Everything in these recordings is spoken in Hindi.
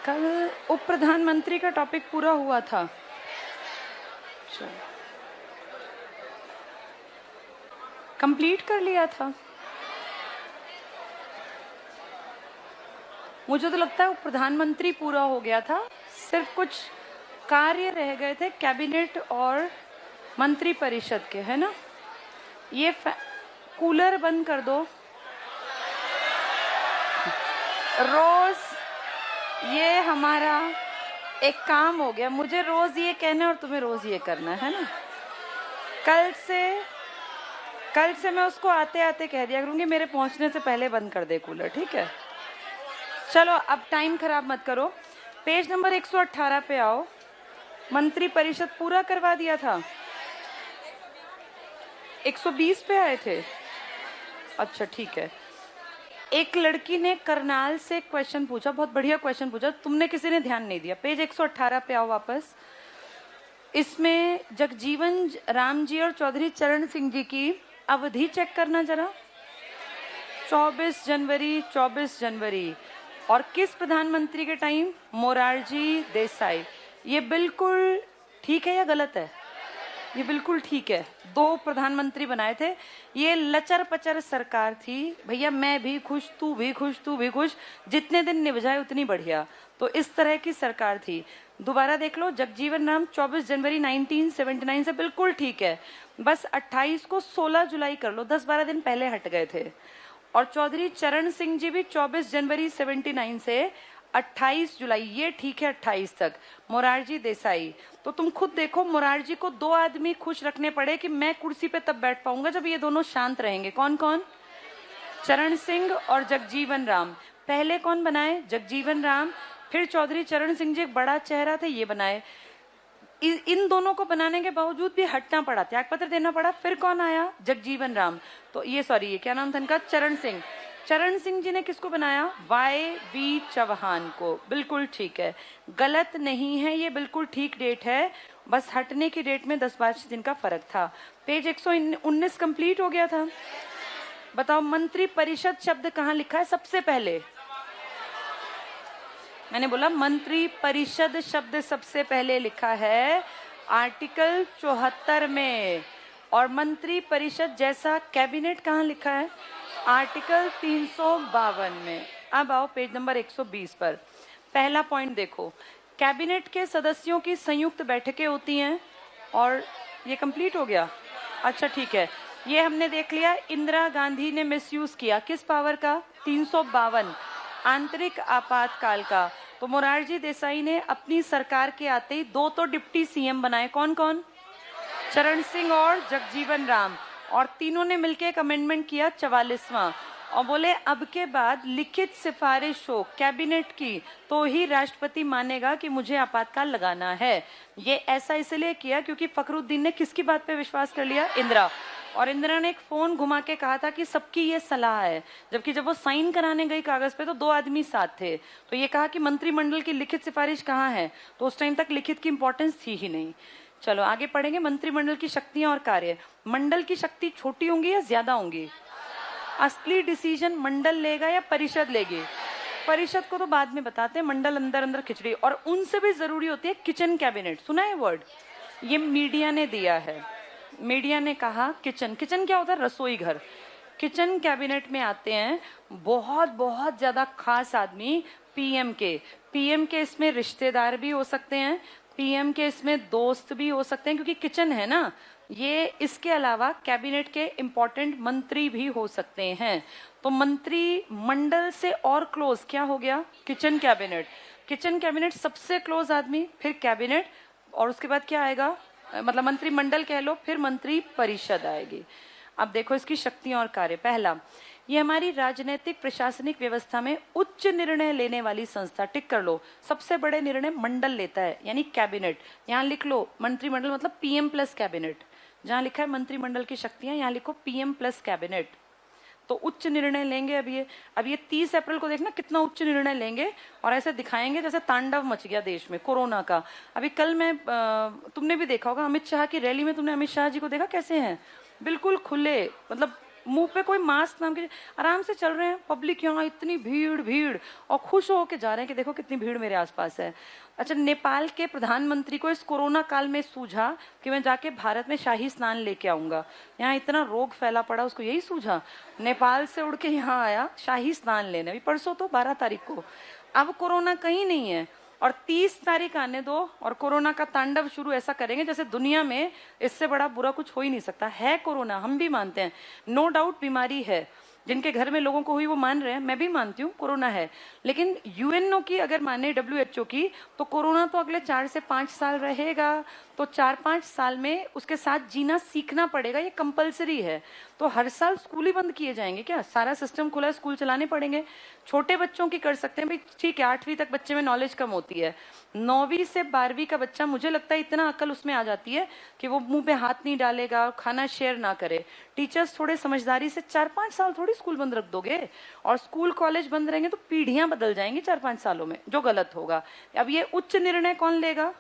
कल उप प्रधानमंत्री का टॉपिक पूरा हुआ था। कंप्लीट कर लिया था। मुझे तो लगता है उप प्रधानमंत्री पूरा हो गया था, सिर्फ कुछ कार्य रह गए थे कैबिनेट और मंत्री परिषद के, है ना। ये कूलर बंद कर दो रोज, ये हमारा एक काम हो गया। मुझे रोज ये कहना है और तुम्हें रोज ये करना है ना। कल से मैं उसको आते आते कह दिया करूंगी मेरे पहुंचने से पहले बंद कर दे कूलर, ठीक है। चलो अब टाइम खराब मत करो। पेज नंबर 118 पे आओ। मंत्री परिषद पूरा करवा दिया था। 120 पे आए थे। अच्छा ठीक है। एक लड़की ने करनाल से क्वेश्चन पूछा, बहुत बढ़िया क्वेश्चन पूछा, तुमने किसी ने ध्यान नहीं दिया। पेज 118 पे आओ वापस। इसमें जगजीवन राम जी और चौधरी चरण सिंह जी की अवधि चेक करना जरा। 24 जनवरी और किस प्रधानमंत्री के टाइम? मोरारजी देसाई। ये बिल्कुल ठीक है या गलत है? ये बिल्कुल ठीक है। 2 प्रधानमंत्री बनाए थे। ये लचर पचर सरकार थी भैया, मैं भी खुश, तू भी खुश, तू भी खुश, जितने दिन निभ जाए उतनी बढ़िया। तो इस तरह की सरकार थी। दोबारा देख लो, जगजीवन राम 24 जनवरी 1979 से बिल्कुल ठीक है। बस 28 को 16 जुलाई कर लो, 10-12 दिन पहले हट गए थे। और चौधरी चरण सिंह जी भी 24 जनवरी 79 से 28 जुलाई, ये ठीक है 28 तक। मोरारजी देसाई, तो तुम खुद देखो, मोरारजी को 2 आदमी खुश रखने पड़े कि मैं कुर्सी पे तब बैठ पाऊंगा जब ये दोनों शांत रहेंगे। कौन कौन? चरण सिंह और जगजीवन राम। पहले कौन बनाए? जगजीवन राम। फिर चौधरी चरण सिंह जी एक बड़ा चेहरा थे, ये बनाए। इन दोनों को बनाने के बावजूद भी हटना पड़ा, त्याग पत्र देना पड़ा। फिर कौन आया? जगजीवन राम। तो ये क्या नाम था इनका? चरण सिंह। चरण सिंह जी ने किसको बनाया? YV चौहान को। बिल्कुल ठीक है, गलत नहीं है, ये बिल्कुल ठीक डेट है। बस हटने की डेट में 10-12 दिन का फर्क था। पेज 119 कंप्लीट हो गया था। बताओ मंत्री परिषद शब्द कहाँ लिखा है सबसे पहले? मैंने बोला मंत्री परिषद शब्द सबसे पहले लिखा है आर्टिकल 74 में। और मंत्री परिषद जैसा कैबिनेट कहाँ लिखा है? आर्टिकल 352 में। अब आओ पेज नंबर 120 पर। पहला पॉइंट देखो, कैबिनेट के सदस्यों की संयुक्त बैठकें होती हैं। और ये कंप्लीट हो गया। अच्छा ठीक है, ये हमने देख लिया। इंदिरा गांधी ने मिसयूज किया किस पावर का? 352 आंतरिक आपातकाल का। तो मोरारजी देसाई ने अपनी सरकार के आते ही 2 तो डिप्टी सीएम बनाए। कौन कौन? चरण सिंह और जगजीवन राम। और तीनों ने मिलकर एक अमेंडमेंट किया 44वां, और बोले अब के बाद लिखित सिफारिश हो कैबिनेट की तो ही राष्ट्रपति मानेगा कि मुझे आपातकाल लगाना है। ये ऐसा इसलिए किया क्योंकि फखरुद्दीन ने किसकी बात पे विश्वास कर लिया? इंदिरा। और इंदिरा ने एक फोन घुमा के कहा था कि सबकी ये सलाह है, जबकि जब वो साइन कराने गई कागज पे तो 2 आदमी साथ थे। तो ये कहा कि मंत्रिमंडल की लिखित सिफारिश कहाँ है? तो उस टाइम तक लिखित की इंपॉर्टेंस थी ही नहीं। चलो आगे पढ़ेंगे। मंत्रिमंडल की शक्तियां और कार्य। मंडल की शक्ति छोटी होंगी या ज्यादा होंगी? असली डिसीजन मंडल लेगा या परिषद लेगी? परिषद को तो बाद में बताते हैं, मंडल अंदर अंदर खिचड़ी। और उनसे भी जरूरी होती है किचन कैबिनेट। सुना है वर्ड? ये मीडिया ने दिया है। मीडिया ने कहा किचन क्या होता है? रसोई घर। किचन कैबिनेट में आते हैं बहुत बहुत ज्यादा खास आदमी। पीएम के इसमें रिश्तेदार भी हो सकते हैं, पीएम के इसमें दोस्त भी हो सकते हैं, क्योंकि किचन है ना ये। इसके अलावा कैबिनेट के इंपॉर्टेंट मंत्री भी हो सकते हैं। तो मंत्री मंडल से और क्लोज क्या हो गया? किचन कैबिनेट सबसे क्लोज आदमी, फिर कैबिनेट, और उसके बाद क्या आएगा? मतलब मंत्रिमंडल कह लो, फिर मंत्री परिषद आएगी। अब देखो इसकी शक्तियां और कार्य। पहला, ये हमारी राजनीतिक प्रशासनिक व्यवस्था में उच्च निर्णय लेने वाली संस्था। टिक कर लो, सबसे बड़े निर्णय मंडल लेता है, यानी कैबिनेट। यहाँ लिख लो मंत्रिमंडल मतलब पीएम प्लस कैबिनेट। जहाँ लिखा है मंत्रिमंडल की शक्तियां, यहाँ लिखो पीएम प्लस कैबिनेट। तो उच्च निर्णय लेंगे। अब ये 30 अप्रैल को देखना कितना उच्च निर्णय लेंगे, और ऐसे दिखाएंगे जैसे तांडव मच गया देश में कोरोना का। अभी कल तुमने भी देखा होगा अमित शाह की रैली में, तुमने अमित शाह जी को देखा कैसे हैं? बिल्कुल खुले, मतलब मुंह पे कोई मास्क नाम के, आराम से चल रहे हैं, पब्लिक यहाँ इतनी भीड़ भीड़, और खुश होके जा रहे हैं कि देखो कितनी भीड़ मेरे आसपास है। अच्छा, नेपाल के प्रधानमंत्री को इस कोरोना काल में सूझा कि मैं जाके भारत में शाही स्नान लेके आऊंगा। यहाँ इतना रोग फैला पड़ा, उसको यही सूझा, नेपाल से उड़ के यहाँ आया शाही स्नान लेने। अभी परसों तो 12 तारीख को, अब कोरोना कहीं नहीं है, और 30 तारीख आने दो और कोरोना का तांडव शुरू ऐसा करेंगे जैसे दुनिया में इससे बड़ा बुरा कुछ हो ही नहीं सकता। है कोरोना, हम भी मानते हैं, नो डाउट बीमारी है, जिनके घर में लोगों को हुई वो मान रहे हैं, मैं भी मानती हूँ कोरोना है, लेकिन यूएनओ की अगर माने, डब्ल्यूएचओ की, तो कोरोना तो अगले 4 से 5 साल रहेगा, तो 4-5 साल में उसके साथ जीना सीखना पड़ेगा, ये कंपलसरी है। तो हर साल स्कूल ही बंद किए जाएंगे क्या? सारा सिस्टम खुला है, स्कूल चलाने पड़ेंगे। छोटे बच्चों की कर सकते हैं भाई, ठीक है, 8वीं तक बच्चे में नॉलेज कम होती है, 9वीं से 12वीं का बच्चा, मुझे लगता है इतना अकल उसमें आ जाती है कि वो मुंह पे हाथ नहीं डालेगा, खाना शेयर ना करे। टीचर्स थोड़े समझदारी से, 4-5 साल थोड़ी स्कूल बंद रख दोगे, और स्कूल कॉलेज बंद रहेंगे तो पीढ़ियां बदल जाएंगी 4-5 सालों में, जो गलत होगा। अब ये उच्च निर्णय कौन लेगा?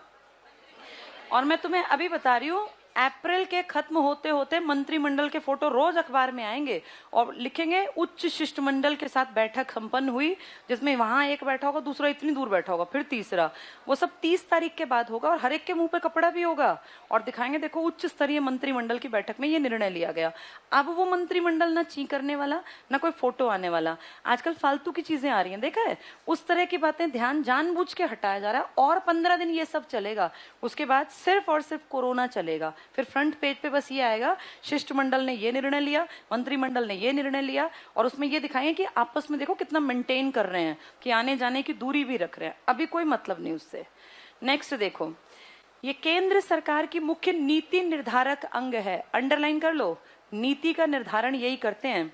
और मैं तुम्हें अभी बता रही हूँ, अप्रैल के खत्म होते होते मंत्रिमंडल के फोटो रोज अखबार में आएंगे और लिखेंगे उच्च शिष्टमंडल के साथ बैठक संपन्न हुई, जिसमें वहां एक बैठा होगा, दूसरा इतनी दूर बैठा होगा, फिर तीसरा। वो सब 30 तारीख के बाद होगा, और हर एक के मुंह पे कपड़ा भी होगा और दिखाएंगे देखो उच्च स्तरीय मंत्रिमंडल की बैठक में ये निर्णय लिया गया। अब वो मंत्रिमंडल ना ची करने वाला, ना कोई फोटो आने वाला। आजकल फालतू की चीजें आ रही हैं, देखा है, उस तरह की बातें ध्यान जानबूझ के हटाया जा रहा है। और 15 दिन ये सब चलेगा, उसके बाद सिर्फ और सिर्फ कोरोना चलेगा। फिर फ्रंट पेज पे बस ये आएगा, शिष्टमंडल ने ये निर्णय लिया, मंत्रिमंडल ने ये निर्णय लिया, और उसमें ये दिखाएंगे कि आपस में देखो कितना मेंटेन कर रहे हैं, कि आने जाने की दूरी भी रख रहे हैं। अभी कोई मतलब नहीं उससे। नेक्स्ट देखो, ये केंद्र सरकार की मुख्य नीति निर्धारक अंग है, अंडरलाइन कर लो, नीति का निर्धारण यही करते हैं।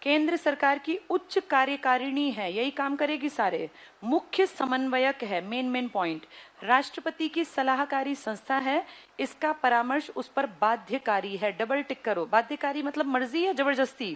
केंद्र सरकार की उच्च कार्यकारिणी है, यही काम करेगी सारे। मुख्य समन्वयक है, मेन पॉइंट। राष्ट्रपति की सलाहकारी संस्था है, इसका परामर्श उस पर बाध्यकारी है, डबल टिक करो। बाध्यकारी मतलब मर्जी या जबरदस्ती,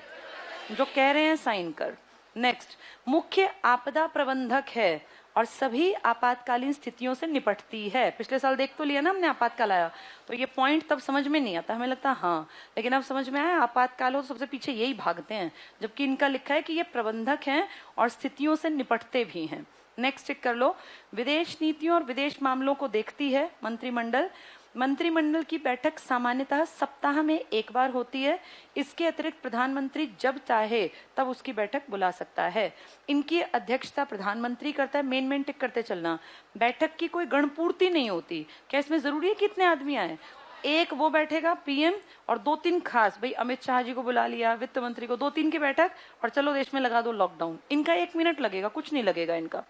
जो कह रहे हैं साइन कर। नेक्स्ट, मुख्य आपदा प्रबंधक है और सभी आपातकालीन स्थितियों से निपटती है। पिछले साल देख तो लिया ना हमने आपातकाल आया, तो ये पॉइंट तब समझ में नहीं आता, हमें लगता हाँ, लेकिन अब समझ में आया, आपातकाल हो तो सबसे पीछे यही भागते हैं, जबकि इनका लिखा है कि ये प्रबंधक हैं और स्थितियों से निपटते भी हैं। नेक्स्ट चेक कर लो, विदेश नीतियों और विदेश मामलों को देखती है मंत्रिमंडल। मंत्रिमंडल की बैठक सामान्यतः सप्ताह में एक बार होती है। इसके अतिरिक्त प्रधानमंत्री जब चाहे तब उसकी बैठक बुला सकता है। इनकी अध्यक्षता प्रधानमंत्री करता है, मेन टिक करते चलना। बैठक की कोई गणपूर्ति नहीं होती। क्या इसमें जरूरी है कितने आदमी आए? एक वो बैठेगा पीएम और 2-3 खास, भाई अमित शाह जी को बुला लिया, वित्त मंत्री को, 2-3 की बैठक, और चलो देश में लगा दो लॉकडाउन। इनका 1 मिनट लगेगा, कुछ नहीं लगेगा इनका।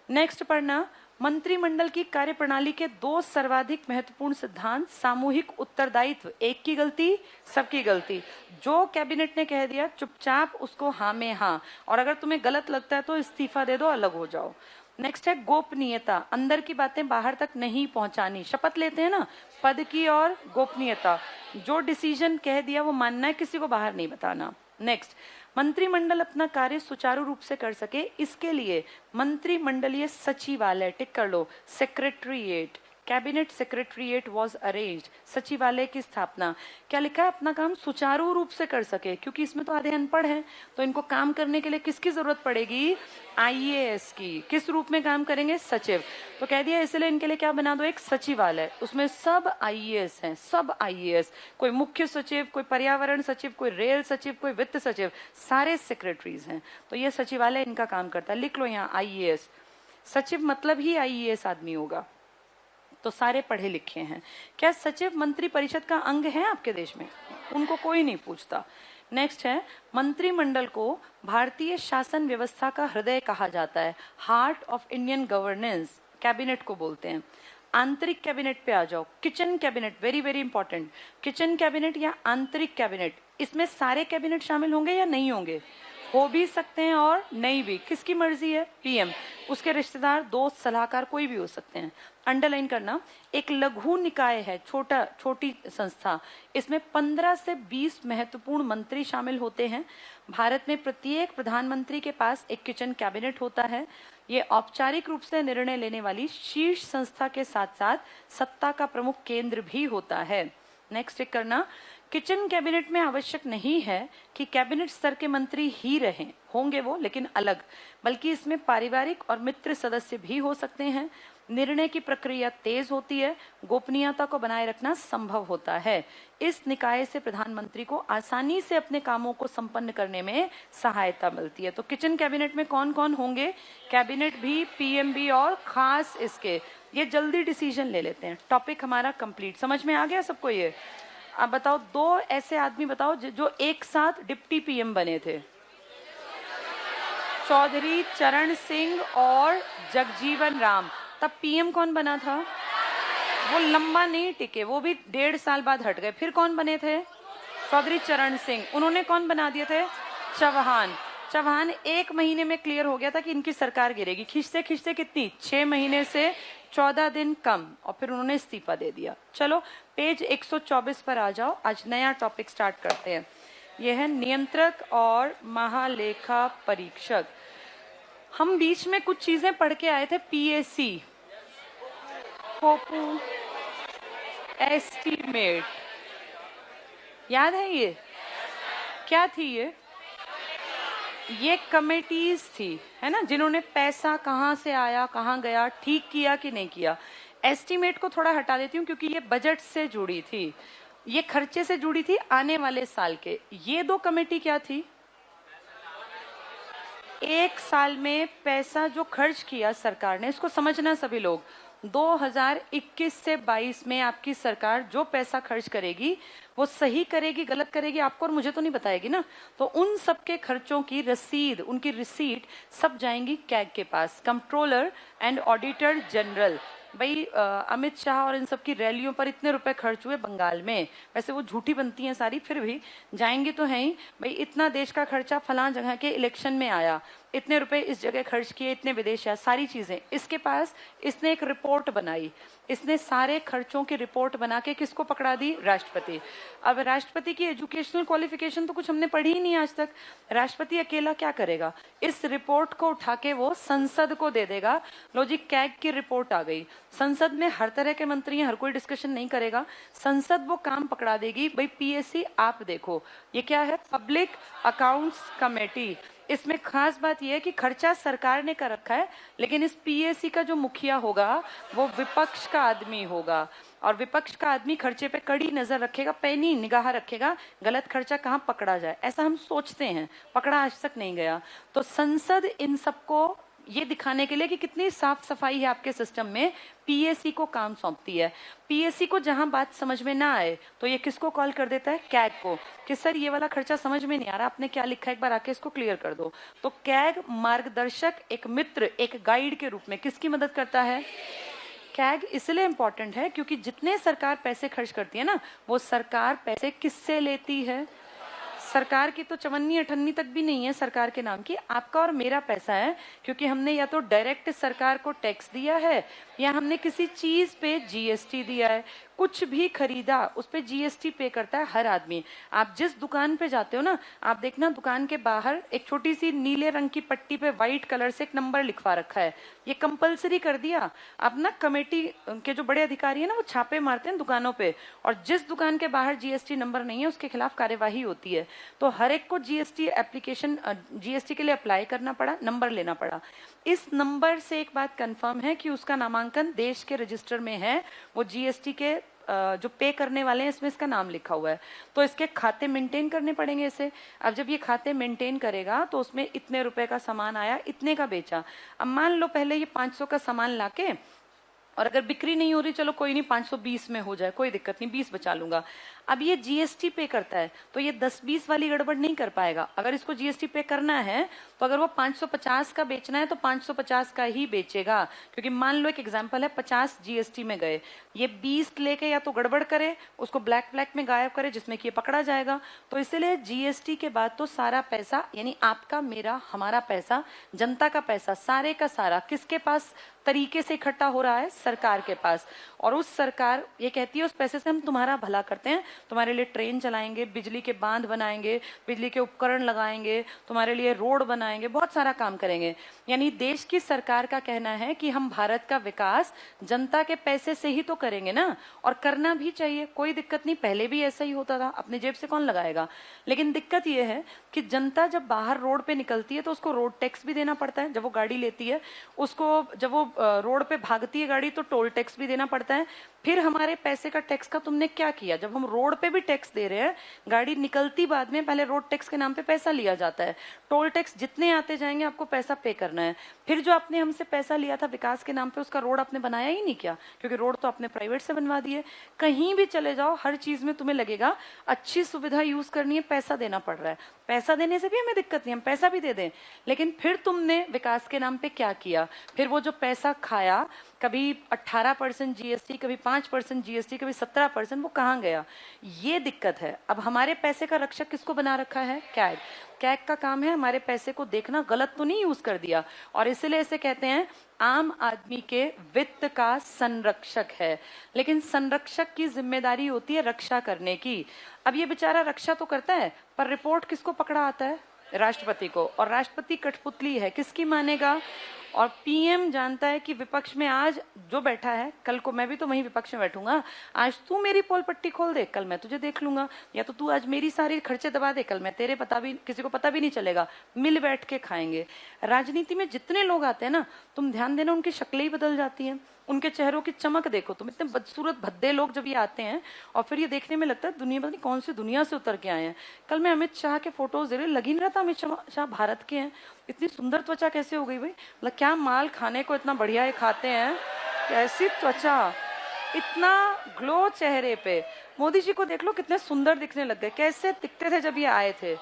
नेक्स्ट पढ़ना, मंत्रिमंडल की कार्यप्रणाली के 2 सर्वाधिक महत्वपूर्ण सिद्धांत, सामूहिक उत्तरदायित्व, एक की गलती सबकी गलती। जो कैबिनेट ने कह दिया चुपचाप उसको हाँ में हाँ, और अगर तुम्हें गलत लगता है तो इस्तीफा दे दो, अलग हो जाओ। नेक्स्ट है गोपनीयता, अंदर की बातें बाहर तक नहीं पहुंचानी। शपथ लेते हैं ना, पद की और गोपनीयता, जो डिसीजन कह दिया वो मानना है, किसी को बाहर नहीं बताना। नेक्स्ट, मंत्रिमंडल अपना कार्य सुचारू रूप से कर सके, इसके लिए मंत्रिमंडलीय सचिवालय, टिक कर लो, secretariat, cabinet secretariat was arranged, सचिवालय की स्थापना। क्या लिखा है? अपना काम सुचारू रूप से कर सके, क्योंकि इसमें तो आधे अनपढ़ हैं, तो इनको काम करने के लिए किसकी जरूरत पड़ेगी? आईएएस की। किस रूप में काम करेंगे? सचिव। तो कह दिया इसलिए इनके लिए क्या बना दो, एक सचिवालय, उसमें सब आईएएस हैं, सब आईएएस, कोई मुख्य सचिव, कोई पर्यावरण सचिव, कोई रेल सचिव, कोई वित्त सचिव, सारे सेक्रेटरीज हैं। तो ये सचिवालय इनका काम करता है। लिख लो यहाँ आईएएस, सचिव मतलब ही आईएएस आदमी होगा, तो सारे पढ़े लिखे हैं। क्या सचिव मंत्री परिषद का अंग है आपके देश में? उनको कोई नहीं पूछता। नेक्स्ट है, मंत्रिमंडल को भारतीय शासन व्यवस्था का हृदय कहा जाता है, heart of Indian governance cabinet को बोलते हैं। आंतरिक कैबिनेट पे आ जाओ, kitchen cabinet, very very important. Kitchen cabinet या आंतरिक कैबिनेट, इसमें सारे कैबिनेट शामिल होंगे या नहीं होंगे? हो भी सकते हैं और नहीं भी, किसकी मर्जी है? पीएम, उसके रिश्तेदार, दोस्त, सलाहकार, कोई भी हो सकते हैं। अंडरलाइन करना, एक लघु निकाय है, छोटी संस्था, इसमें 15 से 20 महत्वपूर्ण मंत्री शामिल होते हैं। भारत में प्रत्येक प्रधानमंत्री के पास एक किचन कैबिनेट होता है। ये औपचारिक रूप से निर्णय लेने वाली शीर्ष संस्था के साथ साथ सत्ता का प्रमुख केंद्र भी होता है। नेक्स्ट टिक करना, किचन कैबिनेट में आवश्यक नहीं है कि कैबिनेट स्तर के मंत्री ही रहें, होंगे वो लेकिन अलग, बल्कि इसमें पारिवारिक और मित्र सदस्य भी हो सकते हैं। निर्णय की प्रक्रिया तेज होती है, गोपनीयता को बनाए रखना संभव होता है। इस निकाय से प्रधानमंत्री को आसानी से अपने कामों को संपन्न करने में सहायता मिलती है। तो किचन कैबिनेट में कौन कौन होंगे? कैबिनेट भी, पीएम भी और खास इसके, ये जल्दी डिसीजन ले लेते हैं। टॉपिक हमारा कंप्लीट, समझ में आ गया सबको? ये अब बताओ, दो ऐसे आदमी बताओ जो एक साथ डिप्टी पीएम बने थे। चौधरी चरण सिंह और जगजीवन राम। तब पीएम कौन बना था? वो लंबा नहीं टिके, वो भी 1.5 साल बाद हट गए। फिर कौन बने थे? चौधरी चरण सिंह। उन्होंने कौन बना दिए थे? चौहान। चौहान 1 महीने में क्लियर हो गया था कि इनकी सरकार गिरेगी। खींचते खींचते कितनी? 6 महीने से 14 दिन कम, और फिर उन्होंने इस्तीफा दे दिया। चलो पेज 124 पर आ जाओ, आज नया टॉपिक स्टार्ट करते हैं। यह है नियंत्रक और महालेखा परीक्षक। हम बीच में कुछ चीजें पढ़ के आए थे, पीएसी, पोपू, एस्टीमेट, याद है? ये क्या थी? ये कमेटीज थी, है ना, जिन्होंने पैसा कहाँ से आया, कहाँ गया, ठीक किया कि नहीं किया। एस्टीमेट को थोड़ा हटा देती हूँ क्योंकि ये बजट से जुड़ी थी, ये खर्चे से जुड़ी थी आने वाले साल के। ये 2 कमेटी क्या थी? 1 साल में पैसा जो खर्च किया सरकार ने, इसको समझना सभी लोग। 2021 से 22 में आपकी सरकार जो पैसा खर्च करेगी वो सही करेगी, गलत करेगी, आपको और मुझे तो नहीं बताएगी ना। तो उन सब के खर्चों की रसीद, उनकी रिसीट सब जाएंगी कैग के पास, कंट्रोलर एंड ऑडिटर जनरल। भाई अमित शाह और इन सब की रैलियों पर इतने रुपए खर्च हुए बंगाल में, वैसे वो झूठी बनती हैं सारी, फिर भी जाएंगी तो हैं ही। भाई इतना देश का खर्चा फलां जगह के इलेक्शन में आया, इतने रुपए इस जगह खर्च किए, इतने विदेश आया, सारी चीजें इसके पास। इसने एक रिपोर्ट बनाई, इसने सारे खर्चों की रिपोर्ट बना के किसको पकड़ा दी? राष्ट्रपति। अब राष्ट्रपति की एजुकेशनल क्वालिफिकेशन तो कुछ हमने पढ़ी ही नहीं आज तक। राष्ट्रपति अकेला क्या करेगा? इस रिपोर्ट को उठा के वो संसद को दे देगा। लो जी, कैग की रिपोर्ट आ गई। संसद में हर तरह के मंत्री हैं, हर कोई डिस्कशन नहीं करेगा, संसद वो काम पकड़ा देगी। भाई पीएससी आप देखो, ये क्या है? Public accounts committee. इसमें खास बात यह है कि खर्चा सरकार ने कर रखा है, लेकिन इस पीएससी का जो मुखिया होगा वो विपक्ष का आदमी होगा, और विपक्ष का आदमी खर्चे पे कड़ी नजर रखेगा, पैनी निगाह रखेगा, गलत खर्चा कहाँ पकड़ा जाए, ऐसा हम सोचते हैं, पकड़ा आज तक नहीं गया। तो संसद इन सबको ये दिखाने के लिए कि कितनी साफ सफाई है आपके सिस्टम में, पीएससी को काम सौंपती है। पीएससी को जहां बात समझ में ना आए तो ये किसको कॉल कर देता है? कैग को, कि सर ये वाला खर्चा समझ में नहीं आ रहा, आपने क्या लिखा है, एक बार आके इसको क्लियर कर दो। तो कैग मार्गदर्शक, एक मित्र, एक गाइड के रूप में किसकी मदद करता है? कैग इसलिए इंपॉर्टेंट है क्योंकि जितने सरकार पैसे खर्च करती है ना, वो सरकार पैसे किससे लेती है? सरकार की तो 54-58 तक भी नहीं है सरकार के नाम की, आपका और मेरा पैसा है, क्योंकि हमने या तो डायरेक्ट सरकार को टैक्स दिया है या हमने किसी चीज पे जीएसटी दिया है। कुछ भी खरीदा उस पे जीएसटी पे करता है हर आदमी। आप जिस दुकान पे जाते हो ना, आप देखना दुकान के बाहर एक छोटी सी नीले रंग की पट्टी पे व्हाइट कलर से एक नंबर लिखवा रखा है, ये कंपलसरी कर दिया। अब ना कमेटी के जो बड़े अधिकारी है ना, वो छापे मारते हैं दुकानों पे, और जिस दुकान के बाहर जीएसटी नंबर नहीं है उसके खिलाफ कार्यवाही होती है। तो हर एक को जीएसटी एप्लीकेशन, जीएसटी के लिए अप्लाई करना पड़ा, नंबर लेना पड़ा। इस नंबर से एक बात कंफर्म है कि उसका नामांकन देश के रजिस्टर में है, वो जीएसटी के जो पे करने वाले हैं इसमें इसका नाम लिखा हुआ है। तो इसके खाते मेंटेन करने पड़ेंगे इसे। अब जब ये खाते मेंटेन करेगा तो उसमें इतने रुपए का सामान आया, इतने का बेचा। अब मान लो पहले ये 500 का सामान लाके, और अगर बिक्री नहीं हो रही, चलो कोई नहीं 520 में हो जाए, कोई दिक्कत नहीं, 20 बचा लूंगा। अब ये जीएसटी पे करता है तो ये 10-20 वाली गड़बड़ नहीं कर पाएगा। अगर इसको जीएसटी पे करना है तो अगर वो 550 का बेचना है तो 550 का ही बेचेगा, क्योंकि मान लो एक एग्जांपल है 50 जीएसटी में गए, ये 20 लेके या तो गड़बड़ करे, उसको ब्लैक में गायब करे जिसमें कि ये पकड़ा जाएगा। तो इसलिए जीएसटी के बाद तो सारा पैसा, यानी आपका, मेरा, हमारा पैसा, जनता का पैसा, सारे का सारा किसके पास तरीके से इकट्ठा हो रहा है सरकार के पास, और उस सरकार ये कहती है उस पैसे से हम तुम्हारा भला करते हैं, तुम्हारे लिए ट्रेन चलाएंगे, बिजली के बांध बनाएंगे, बिजली के उपकरण लगाएंगे, तुम्हारे लिए रोड बनाएंगे, बहुत सारा काम करेंगे। यानी देश की सरकार का कहना है कि हम भारत का विकास जनता के पैसे से ही तो करेंगे ना, और करना भी चाहिए, कोई दिक्कत नहीं, पहले भी ऐसा ही होता था, अपनी जेब से कौन लगाएगा। लेकिन दिक्कत यह है कि जनता जब बाहर रोड पे निकलती है तो उसको रोड टैक्स भी देना पड़ता है, जब वो गाड़ी लेती है उसको, जब वो रोड पे भागती है गाड़ी तो टोल टैक्स भी देना पड़ता है। फिर हमारे पैसे का टैक्स का तुमने क्या किया, जब हम रोड पे भी टैक्स दे रहे हैं, गाड़ी निकलती बाद में, पहले रोड टैक्स के नाम पे पैसा लिया जाता है, टोल टैक्स जितने आते जाएंगे आपको पैसा पे करना है। फिर जो आपने हमसे पैसा लिया था विकास के नाम पे, उसका रोड आपने बनाया ही नहीं क्या, क्योंकि रोड तो आपने प्राइवेट से बनवा दिए। कहीं भी चले जाओ हर चीज में तुम्हें लगेगा अच्छी सुविधा यूज करनी है, पैसा देना पड़ रहा है। पैसा देने से भी हमें दिक्कत नहीं, हम पैसा भी दे दें, लेकिन फिर तुमने विकास के नाम पे क्या किया, फिर वो जो पैसा खाया, कभी 18% जीएसटी, कभी 5% जीएसटी, कभी 17%, वो कहाँ गया, ये दिक्कत है। अब हमारे पैसे का रक्षक किसको बना रखा है, कैग। कैग का काम है हमारे पैसे को देखना, गलत तो नहीं यूज कर दिया, और इसलिए इसे कहते हैं आम आदमी के वित्त का संरक्षक है। लेकिन संरक्षक की जिम्मेदारी होती है रक्षा करने की। अब ये बेचारा रक्षा तो करता है, पर रिपोर्ट किसको पकड़ा आता है, राष्ट्रपति को, और राष्ट्रपति कठपुतली है, किसकी मानेगा। और पीएम जानता है कि विपक्ष में आज जो बैठा है, कल को मैं भी तो वहीं विपक्ष में बैठूंगा, आज तू मेरी पोल पट्टी खोल दे, कल मैं तुझे देख लूंगा, या तो तू आज मेरी सारी खर्चे दबा दे, कल मैं तेरे, पता भी किसी को पता भी नहीं चलेगा, मिल बैठ के खाएंगे। राजनीति में जितने लोग आते हैं ना, तुम ध्यान देना उनकी शक्लें ही बदल जाती हैं, उनके चेहरों की चमक देखो तुम, इतने बदसूरत भद्दे लोग जब ये आते हैं, और फिर ये देखने में लगता है दुनिया, पता नहीं कौन सी दुनिया से उतर के आए हैं। कल मैं अमित शाह के फोटोज दे रही, लग ही नहीं रहा था अमित शाह भारत के हैं, इतनी सुंदर त्वचा कैसे हो गई भाई, मतलब क्या माल खाने को इतना बढ़िया ये खाते हैं, कैसी त्वचा, इतना ग्लो चेहरे पे। मोदी जी को देख लो कितने सुंदर दिखने लग गए, कैसे दिखते थे जब ये आए थे,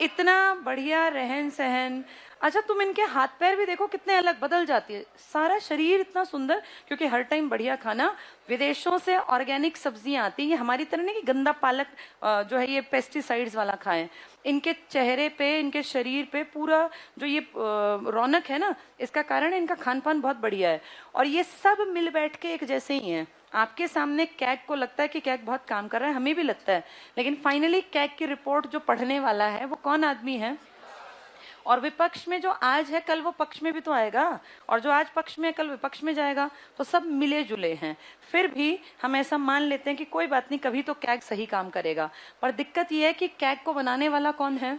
इतना बढ़िया रहन सहन। अच्छा तुम इनके हाथ पैर भी देखो कितने अलग, बदल जाती है, सारा शरीर इतना सुंदर, क्योंकि हर टाइम बढ़िया खाना, विदेशों से ऑर्गेनिक सब्जियां आती हैं, हमारी तरह नहीं कि गंदा पालक जो है ये पेस्टिसाइड्स वाला खाएं। इनके चेहरे पे, इनके शरीर पे पूरा जो ये रौनक है ना, इसका कारण है इनका खान पान बहुत बढ़िया है। और ये सब मिल बैठ के एक जैसे ही हैं। आपके सामने कैग को लगता है कि कैग बहुत काम कर रहा है, हमें भी लगता है, लेकिन फाइनली कैग की रिपोर्ट जो पढ़ने वाला है वो कौन आदमी है। और विपक्ष में जो आज है कल वो पक्ष में भी तो आएगा, और जो आज पक्ष में है कल विपक्ष में जाएगा, तो सब मिले जुले हैं। फिर भी हम ऐसा मान लेते हैं कि कोई बात नहीं, कभी तो कैग सही काम करेगा। पर दिक्कत यह है कि कैग को बनाने वाला कौन है,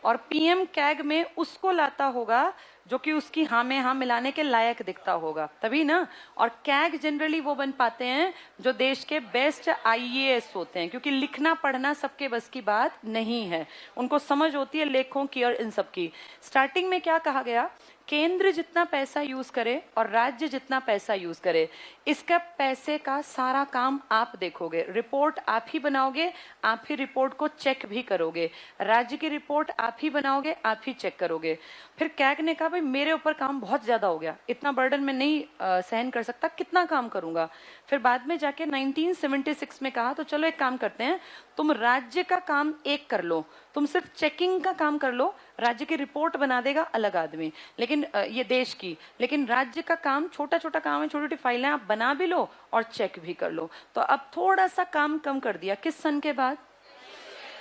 और पीएम कैग में उसको लाता होगा जो कि उसकी हाँ में हाँ मिलाने के लायक दिखता होगा, तभी ना। और कैग जनरली वो बन पाते हैं जो देश के बेस्ट आईएएस होते हैं, क्योंकि लिखना पढ़ना सबके बस की बात नहीं है, उनको समझ होती है लेखों की और इन सब की। स्टार्टिंग में क्या कहा गया, केंद्र जितना पैसा यूज करे और राज्य जितना पैसा यूज करे, इसका पैसे का सारा काम आप देखोगे, रिपोर्ट आप ही बनाओगे, आप ही रिपोर्ट को चेक भी करोगे, राज्य की रिपोर्ट आप ही बनाओगे, आप ही चेक करोगे। फिर कैग ने कहा भाई मेरे ऊपर काम बहुत ज्यादा हो गया, इतना बर्डन मैं नहीं सहन कर सकता, कितना काम करूंगा। फिर बाद में जाके 1976 में कहा तो चलो एक काम करते हैं, तुम राज्य का काम एक कर लो, तुम सिर्फ चेकिंग का काम कर लो, राज्य की रिपोर्ट बना देगा अलग आदमी, लेकिन ये देश की, लेकिन राज्य का काम छोटा छोटा काम है, छोटी छोटी फाइलें आप बना भी लो और चेक भी कर लो। तो अब थोड़ा सा काम कम कर दिया, किस सन के बाद,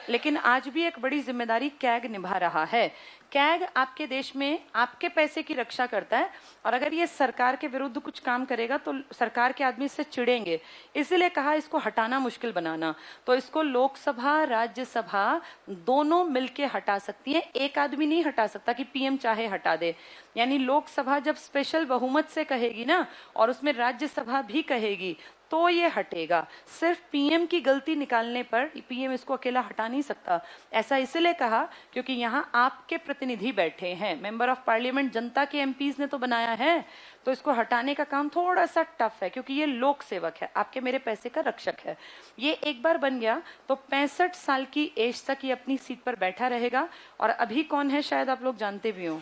लेकिन आज भी एक बड़ी जिम्मेदारी कैग निभा रहा है। कैग आपके देश में आपके पैसे की रक्षा करता है, और अगर ये सरकार के विरुद्ध कुछ काम करेगा तो सरकार के आदमी इससे चिढ़ेंगे, इसलिए कहा इसको हटाना मुश्किल बनाना। तो इसको लोकसभा राज्यसभा दोनों मिलके हटा सकती है, एक आदमी नहीं हटा सकता कि पीएम चाहे हटा दे। यानी लोकसभा जब स्पेशल बहुमत से कहेगी ना, और उसमें राज्यसभा भी कहेगी, तो ये हटेगा। सिर्फ पीएम की गलती निकालने पर पीएम इसको अकेला हटा नहीं सकता। ऐसा इसलिए कहा क्योंकि यहाँ आपके प्रतिनिधि बैठे हैं, मेंबर ऑफ पार्लियामेंट, जनता के एमपीज ने तो बनाया है, तो इसको हटाने का काम थोड़ा सा टफ है, क्योंकि ये लोक सेवक है, आपके मेरे पैसे का रक्षक है। ये एक बार बन गया तो 65 साल की एज तक ये अपनी सीट पर बैठा रहेगा। और अभी कौन है शायद आप लोग जानते भी हो,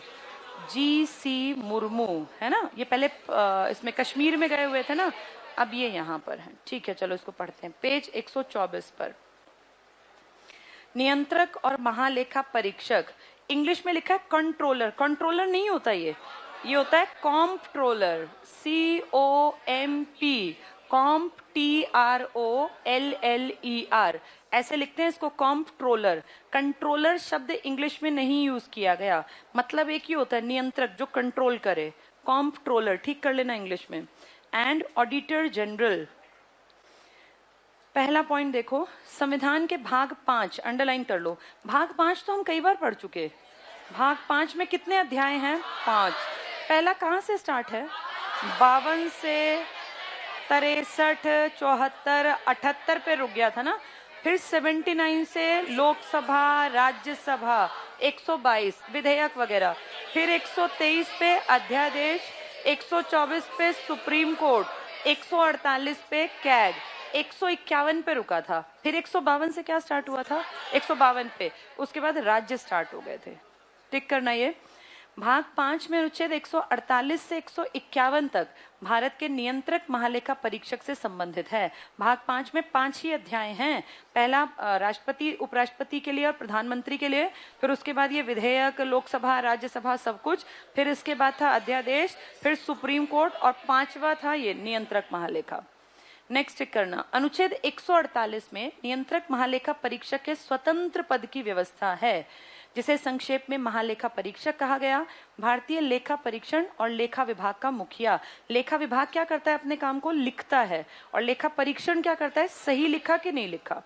जी.सी. मुर्मू है ना, ये पहले इसमें कश्मीर में गए हुए थे ना, अब ये यहाँ पर है। ठीक है, चलो इसको पढ़ते हैं, पेज 124 पर। नियंत्रक और महालेखा परीक्षक, इंग्लिश में लिखा है कंट्रोलर, कंट्रोलर नहीं होता ये, ये होता है कॉम्प्ट्रोलर, COMP, कॉम्प TROLLER, ऐसे लिखते हैं इसको, कॉम्प्ट्रोलर। कंट्रोलर शब्द इंग्लिश में नहीं यूज किया गया, मतलब एक ही होता है नियंत्रक जो कंट्रोल करे, कॉम्प्ट्रोलर, ठीक कर लेना इंग्लिश में। And auditor general. पहला पॉइंट देखो, संविधान के भाग 5 अंडरलाइन कर लो। भाग 5 तो हम कई बार पढ़ चुके। भाग 5 में कितने अध्याय हैं? 5। पहला कहाँ से स्टार्ट है? 52 से 63, 74, 78 पे रुक गया था ना। फिर 79 से लोकसभा, राज्यसभा, 122 विधेयक वगैरह, फिर 123 पे अध्यादेश, 124 पे सुप्रीम कोर्ट, 148 पे कैग, 151 पे रुका था। फिर 152 से क्या स्टार्ट हुआ था? 152 पे, उसके बाद राज्य स्टार्ट हो गए थे। टिक करना ये। भाग 5 में अनुच्छेद 148 से 151 तक भारत के नियंत्रक महालेखा परीक्षक से संबंधित है। भाग 5 में 5 ही अध्याय हैं। पहला राष्ट्रपति, उपराष्ट्रपति के लिए और प्रधानमंत्री के लिए, फिर उसके बाद ये विधेयक, लोकसभा, राज्यसभा, सब कुछ, फिर इसके बाद था अध्यादेश, फिर सुप्रीम कोर्ट, और 5वां था ये नियंत्रक महालेखा। नेक्स्ट टिक करना, अनुच्छेद 148 में नियंत्रक महालेखा परीक्षक के स्वतंत्र पद की व्यवस्था है, जिसे संक्षेप में महालेखा परीक्षक कहा गया। भारतीय लेखा परीक्षण और लेखा विभाग का मुखिया। लेखा विभाग क्या करता है? अपने काम को लिखता है, और लेखा परीक्षण क्या करता है? सही लिखा कि नहीं लिखा।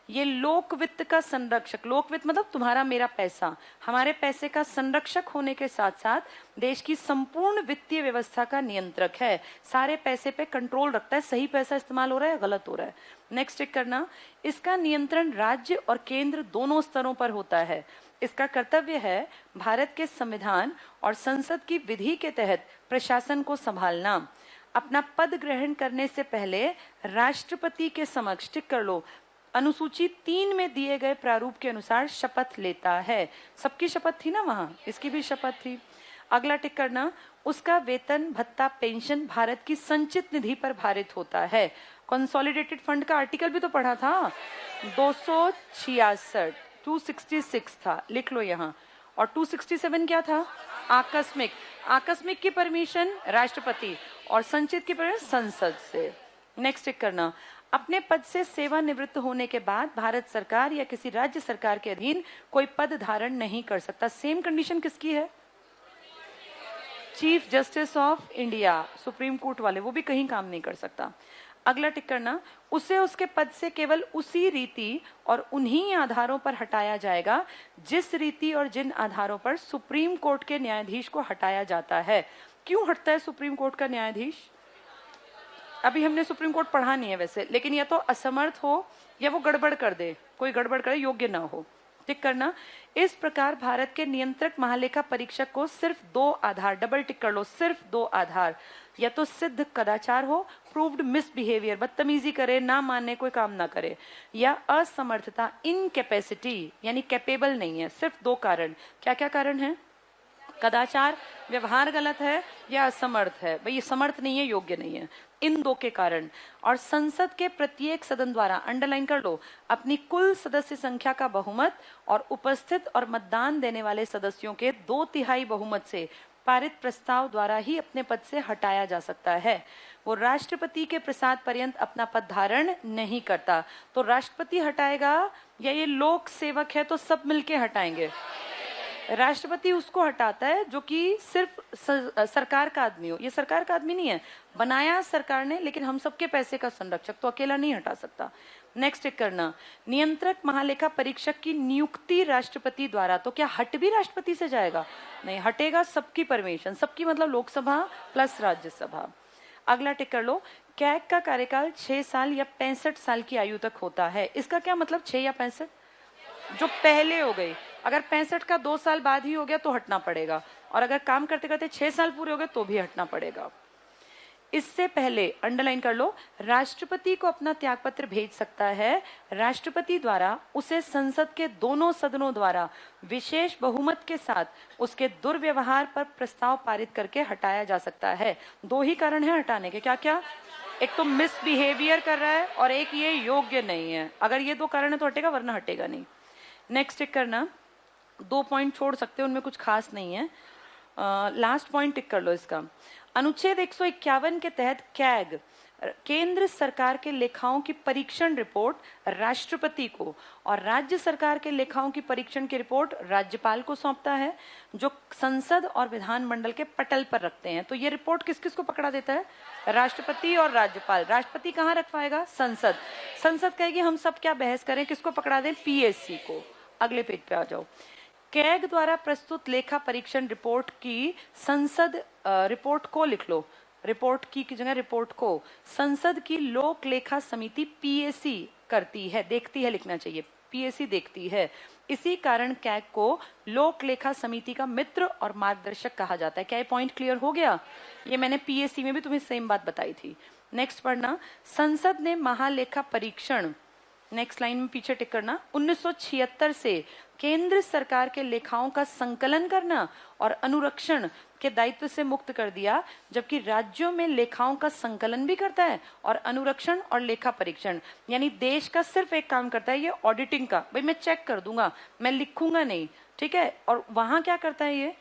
ये लोक वित्त का संरक्षक, लोक वित्त मतलब तुम्हारा मेरा पैसा, हमारे पैसे का संरक्षक होने के साथ साथ देश की संपूर्ण वित्तीय व्यवस्था का नियंत्रक है। सारे पैसे पे कंट्रोल रखता है, सही पैसा इस्तेमाल हो रहा है, गलत हो रहा है। नेक्स्ट टिक करना, इसका नियंत्रण राज्य और केंद्र दोनों स्तरों पर होता है। इसका कर्तव्य है भारत के संविधान और संसद की विधि के तहत प्रशासन को संभालना। अपना पद ग्रहण करने से पहले राष्ट्रपति के समक्ष, टिक कर लो, अनुसूची 3 में दिए गए प्रारूप के अनुसार शपथ लेता है। सबकी शपथ थी ना वहां, इसकी भी शपथ थी। अगला टिक करना, उसका वेतन, भत्ता, पेंशन भारत की संचित निधि पर भारित होता है। कंसोलिडेटेड फंड का आर्टिकल भी तो पढ़ा था, 266, 266 था, लिख लो यहाँ। और 267 क्या था? आकस्मिक। आकस्मिक की परमिशन राष्ट्रपति, और संचित की परमिशन संसद से। नेक्स्ट टिक करना, अपने पद से सेवानिवृत्त होने के बाद भारत सरकार या किसी राज्य सरकार के अधीन कोई पद धारण नहीं कर सकता। सेम कंडीशन किसकी है? Chief justice of India, supreme court वाले, वो भी कहीं काम नहीं कर सकता। अगला टिक करना, उसे उसके पद से केवल उसी रीति और उन्हीं आधारों पर हटाया जाएगा जिस रीति और जिन आधारों पर सुप्रीम कोर्ट के न्यायाधीश को हटाया जाता है। क्यों हटता है सुप्रीम कोर्ट का न्यायाधीश? अभी हमने सुप्रीम कोर्ट पढ़ा नहीं है वैसे, लेकिन या तो असमर्थ हो या वो गड़बड़ कर दे, कोई गड़बड़ करे, योग्य ना हो। टिक करना, इस प्रकार भारत के नियंत्रक महालेखा परीक्षक को सिर्फ 2 आधार, डबल टिक कर लो, सिर्फ 2 आधार, या तो सिद्ध कदाचार हो, प्रूव्ड मिसबिहेवियर, बदतमीजी करे, ना माने, कोई काम ना करे, या असमर्थता, इनकैपेसिटी, यानी कैपेबल नहीं है। सिर्फ 2 कारण। क्या क्या कारण है? कदाचार, व्यवहार गलत है, या असमर्थ है, भाई ये समर्थ नहीं है, योग्य नहीं है, इन 2 के कारण। और संसद के प्रत्येक सदन द्वारा, अंडरलाइन कर लो, अपनी कुल सदस्य संख्या का बहुमत और उपस्थित और मतदान देने वाले सदस्यों के 2/3 बहुमत से पारित प्रस्ताव द्वारा ही अपने पद से हटाया जा सकता है। वो राष्ट्रपति के प्रसाद पर्यंत अपना पद धारण नहीं करता। तो राष्ट्रपति हटाएगा या ये लोक सेवक है तो सब मिलके हटाएंगे? राष्ट्रपति उसको हटाता है जो कि सिर्फ सरकार का आदमी हो। ये सरकार का आदमी नहीं है, बनाया सरकार ने, लेकिन हम सबके पैसे का संरक्षक तो अकेला नहीं हटा सकता। नेक्स्ट टिक करना, नियंत्रक महालेखा परीक्षक की नियुक्ति राष्ट्रपति द्वारा, तो क्या हट भी राष्ट्रपति से जाएगा? नहीं हटेगा, सबकी परमिशन, सबकी मतलब लोकसभा प्लस राज्यसभा। अगला टिक कर लो, कैग का कार्यकाल 6 साल या 65 साल की आयु तक होता है। इसका क्या मतलब? 6 या 65 जो पहले हो गई, अगर 65 का 2 साल बाद ही हो गया तो हटना पड़ेगा, और अगर काम करते करते 6 साल पूरे हो गए तो भी हटना पड़ेगा। इससे पहले अंडरलाइन कर लो, राष्ट्रपति को अपना त्यागपत्र भेज सकता है। राष्ट्रपति द्वारा उसे संसद के दोनों सदनों द्वारा विशेष बहुमत के साथ उसके दुर्व्यवहार पर प्रस्ताव पारित करके हटाया जा सकता है। 2 ही कारण है हटाने के। क्या क्या? एक तो मिसबिहेवियर कर रहा है, और एक ये योग्य नहीं है। अगर ये 2 कारण है तो हटेगा, वरना हटेगा नहीं। नेक्स्ट टिक करना, 2 पॉइंट छोड़ सकते हो, उनमें कुछ खास नहीं है। लास्ट पॉइंट टिक कर लो इसका। अनुच्छेद 151 के तहत कैग केंद्र सरकार के लेखाओं की परीक्षण रिपोर्ट राष्ट्रपति को और राज्य सरकार के लेखाओं की परीक्षण की रिपोर्ट राज्यपाल को सौंपता है, जो संसद और विधानमंडल के पटल पर रखते हैं। तो ये रिपोर्ट किस किस को पकड़ा देता है? राष्ट्रपति और राज्यपाल। राष्ट्रपति कहाँ रखवाएगा? संसद। संसद कहेगी हम सब क्या बहस करें, किसको पकड़ा दें? पीएससी को। अगले पेज पे आ जाओ। कैग द्वारा प्रस्तुत लेखा परीक्षण रिपोर्ट की संसद रिपोर्ट को लिख लो, रिपोर्ट की जगह रिपोर्ट को संसद की लोक लेखा समिति पीएसी करती है, देखती है लिखना चाहिए, पीएसी देखती है। इसी कारण कैग को लोक लेखा समिति का मित्र और मार्गदर्शक कहा जाता है। क्या ये पॉइंट क्लियर हो गया? ये मैंने पीएसी में भी तुम्हें सेम बात बताई थी। नेक्स्ट पढ़ना, संसद ने महालेखा परीक्षण, नेक्स्ट लाइन में पीछे टिक करना, 1976 से केंद्र सरकार के लेखाओं का संकलन करना और अनुरक्षण के दायित्व से मुक्त कर दिया, जबकि राज्यों में लेखाओं का संकलन भी करता है और अनुरक्षण और लेखा परीक्षण। यानी देश का सिर्फ एक काम करता है, ये ऑडिटिंग का। भाई मैं चेक कर दूंगा, मैं लिखूंगा नहीं, ठीक है। और वहां क्या करता है? ये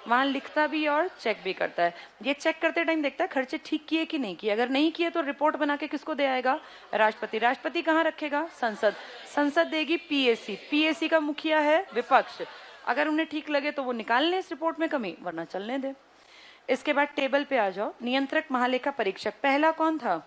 वहां लिखता भी और चेक भी करता है। ये चेक करते टाइम देखता है खर्चे ठीक किए कि नहीं किए। अगर नहीं किए तो रिपोर्ट बना के किसको दे आएगा? राष्ट्रपति। राष्ट्रपति कहाँ रखेगा? संसद। संसद देगी पीएसी। पीएसी का मुखिया है विपक्ष। अगर उन्हें ठीक लगे तो वो निकाल लें इस रिपोर्ट में कमी, वरना चलने दे। इसके बाद टेबल पे आ जाओ। नियंत्रक महालेखा परीक्षक पहला कौन था?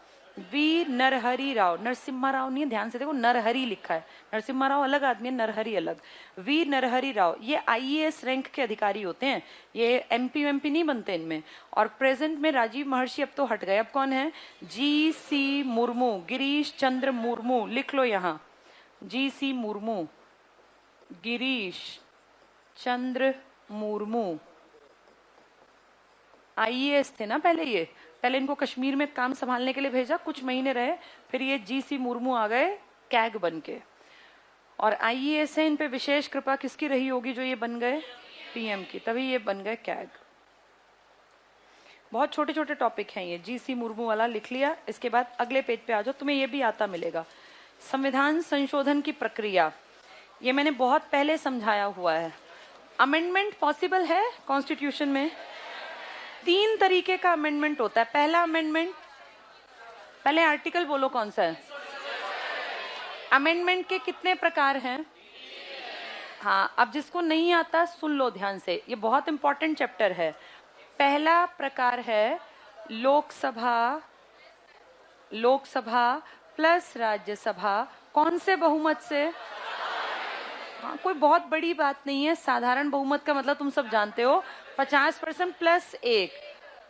वी नरहरि राव। नरसिम्हा राव नहीं, ध्यान से देखो, नरहरि लिखा है। नरसिम्हा राव अलग आदमी है, नरहरि अलग। वी नरहरि राव ये आईएएस रैंक के अधिकारी होते हैं, ये एमपी नहीं बनते इनमें। और प्रेजेंट में राजीव महर्षि अब तो हट गए, अब कौन है? जी.सी. मुर्मू, गिरीश चंद्र मुर्मू। लिख लो यहाँ, जी.सी. मुर्मू, गिरीश चंद्र मुर्मू। आईएएस थे ना पहले ये, पहले इनको कश्मीर में काम संभालने के लिए भेजा, कुछ महीने रहे, फिर ये जी.सी. मुर्मू आ गए कैग बन के। और आईएएस है, इन पे विशेष कृपा किसकी रही होगी जो ये बन गए? पीएम की, तभी ये बन गए कैग। बहुत छोटे छोटे टॉपिक हैं ये। जी.सी. मुर्मू वाला लिख लिया। इसके बाद अगले पेज पे आ जाओ, तुम्हें ये भी आता मिलेगा। संविधान संशोधन की प्रक्रिया, ये मैंने बहुत पहले समझाया हुआ है। अमेंडमेंट पॉसिबल है कॉन्स्टिट्यूशन में? 3 तरीके का अमेंडमेंट होता है। पहला अमेंडमेंट, पहले आर्टिकल बोलो कौन सा है? अमेंडमेंट के कितने प्रकार हैं? हाँ, अब जिसको नहीं आता सुन लो ध्यान से, ये बहुत इंपॉर्टेंट चैप्टर है। पहला प्रकार है लोकसभा प्लस राज्यसभा। कौन से बहुमत से? हाँ, कोई बहुत बड़ी बात नहीं है। साधारण बहुमत का मतलब तुम सब जानते हो, 50% प्लस 1।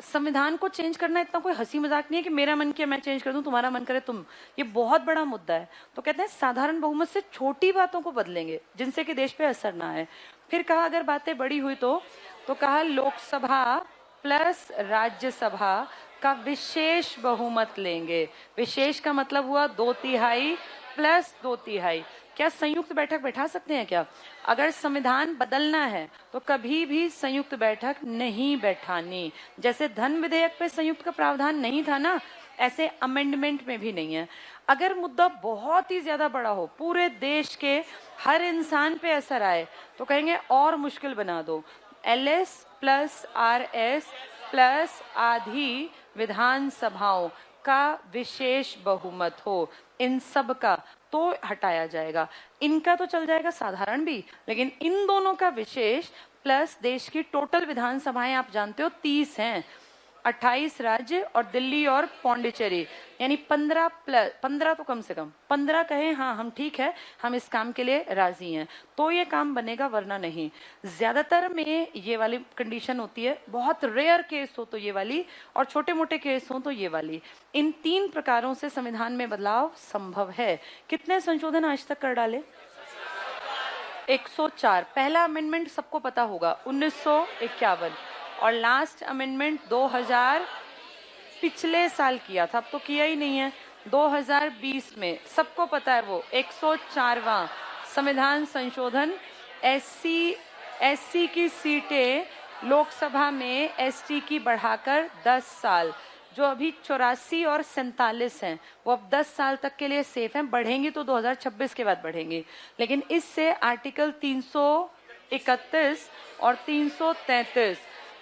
संविधान को चेंज करना इतना कोई हंसी मजाक नहीं है कि मेरा मन किया मैं चेंज कर दूं, तुम्हारा मन करे तुम। ये बहुत बड़ा मुद्दा है। तो कहते हैं साधारण बहुमत से छोटी बातों को बदलेंगे जिनसे कि देश पे असर ना आए। फिर कहा अगर बातें बड़ी हुई तो कहा लोकसभा प्लस राज्यसभा का विशेष बहुमत लेंगे। विशेष का मतलब हुआ 2/3 प्लस 2/3। क्या संयुक्त बैठक बैठा सकते हैं क्या? अगर संविधान बदलना है तो कभी भी संयुक्त बैठक नहीं बैठानी। जैसे धन विधेयक पे संयुक्त का प्रावधान नहीं था ना, ऐसे अमेंडमेंट में भी नहीं है। अगर मुद्दा बहुत ही ज्यादा बड़ा हो, पूरे देश के हर इंसान पे असर आए, तो कहेंगे और मुश्किल बना दो। LS प्लस RS प्लस आधी विधानसभाओं का विशेष बहुमत हो, इन सब का तो हटाया जाएगा। इनका तो चल जाएगा साधारण भी, लेकिन इन दोनों का विशेष प्लस देश की टोटल विधानसभाएं आप जानते हो 30 हैं, 28 राज्य और दिल्ली और पौंडीचेरी, यानी 15 तो कम से कम 15 कहें हाँ हम ठीक है, हम इस काम के लिए राजी हैं, तो ये काम बनेगा, वरना नहीं। ज्यादातर में ये वाली कंडीशन होती है, बहुत रेयर केस हो तो ये वाली, और छोटे मोटे केस हो तो ये वाली। इन 3 प्रकारों से संविधान में बदलाव संभव है। कितने संशोधन आज तक कर डाले? 104। पहला अमेंडमेंट सबको पता होगा 1951, और लास्ट अमेंडमेंट 2000 पिछले साल किया था, अब तो किया ही नहीं है। 2020 में सबको पता है वो 104वां संविधान संशोधन। एससी की सीटें लोकसभा में एसटी की बढ़ाकर 10 साल, जो अभी 84 और 47 हैं, वो अब 10 साल तक के लिए सेफ हैं। बढ़ेंगी तो 2026 के बाद बढ़ेंगी, लेकिन इससे आर्टिकल 331 और 333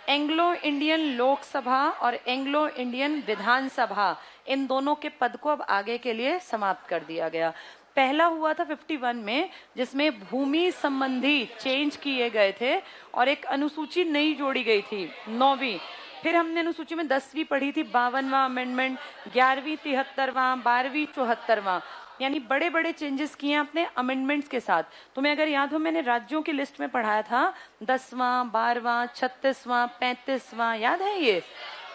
एंग्लो इंडियन लोकसभा और एंग्लो इंडियन विधानसभा, इन दोनों के पद को अब आगे के लिए समाप्त कर दिया गया। पहला हुआ था 51 में, जिसमें भूमि संबंधी चेंज किए गए थे और एक अनुसूची नई जोड़ी गई थी, 9वीं। फिर हमने अनुसूची में 10वीं पढ़ी थी, 52वां अमेंडमेंट, 11वीं 73वां, 12वीं 74वां, यानी बड़े बड़े चेंजेस किए अपने अमेंडमेंट्स के साथ। तुम्हें अगर याद हो, मैंने राज्यों की लिस्ट में पढ़ाया था 10वां, 12वां, 36वां, 35वां, याद है ये?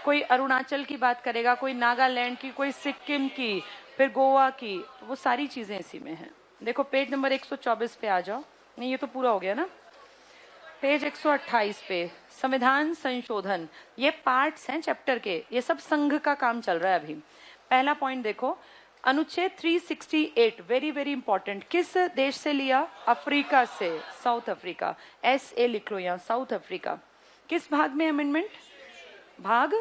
कोई अरुणाचल की बात करेगा, कोई नागालैंड की, कोई सिक्किम की, फिर गोवा की, तो वो सारी चीजें इसी में हैं। देखो पेज नंबर 124 पे आ जाओ। नहीं, ये तो पूरा हो गया ना। पेज 128 पे संविधान संशोधन, ये पार्ट्स हैं चैप्टर के, ये सब संघ का काम चल रहा है अभी। पहला पॉइंट देखो, अनुच्छेद 368, वेरी वेरी इंपॉर्टेंट, किस देश से लिया? अफ्रीका से, साउथ अफ्रीका, SA लिख लो यहाँ, साउथ अफ्रीका। किस भाग में अमेंडमेंट? भाग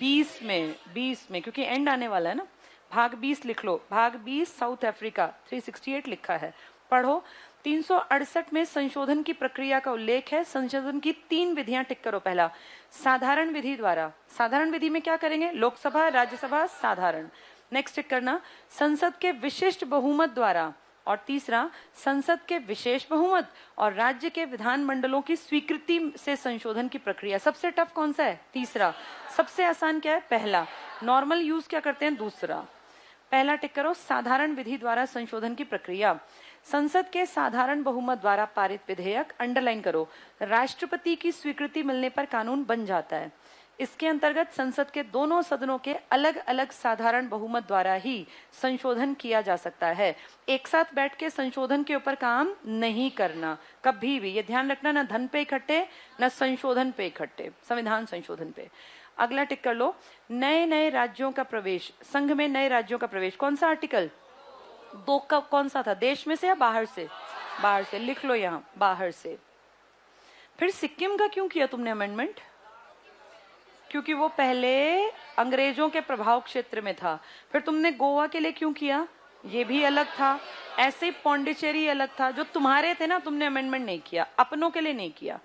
20 में, 20 में, क्योंकि एंड आने वाला है ना। भाग 20 लिख लो, भाग 20 साउथ अफ्रीका, 368 लिखा है, पढ़ो। 368 में संशोधन की प्रक्रिया का उल्लेख है। संशोधन की 3 विधियां, टिक करो। पहला, साधारण विधि द्वारा। साधारण विधि में क्या करेंगे? लोकसभा, राज्यसभा, साधारण। नेक्स्ट टिक करना, संसद के विशिष्ट बहुमत द्वारा। और तीसरा, संसद के विशेष बहुमत और राज्य के विधानमंडलों की स्वीकृति से संशोधन की प्रक्रिया। सबसे टफ कौन सा है? तीसरा। सबसे आसान क्या है? पहला। नॉर्मल यूज क्या करते हैं? दूसरा। पहला टिक करो, साधारण विधि द्वारा संशोधन की प्रक्रिया। संसद के साधारण बहुमत द्वारा पारित विधेयक, अंडरलाइन करो, राष्ट्रपति की स्वीकृति मिलने पर कानून बन जाता है। इसके अंतर्गत संसद के दोनों सदनों के अलग अलग साधारण बहुमत द्वारा ही संशोधन किया जा सकता है। एक साथ बैठ के संशोधन के ऊपर काम नहीं करना कभी भी, ये ध्यान रखना, ना धन पे इकट्ठे, ना संशोधन पे इकट्ठे, संविधान संशोधन पे। अगला टिक कर लो, नए नए राज्यों का प्रवेश, संघ में नए राज्यों का प्रवेश। कौन सा आर्टिकल? 2 का कौन सा था? देश में से या बाहर से? बाहर से, लिख लो यहाँ, बाहर से। फिर सिक्किम का क्यों किया तुमने अमेंडमेंट? क्योंकि वो पहले अंग्रेजों के प्रभाव क्षेत्र में था। फिर तुमने गोवा के लिए क्यों किया? ये भी अलग था। ऐसे पौंडीचेरी अलग था, जो तुम्हारे थे ना, तुमने अमेंडमेंट नहीं किया, अपनों के लिए नहीं किया।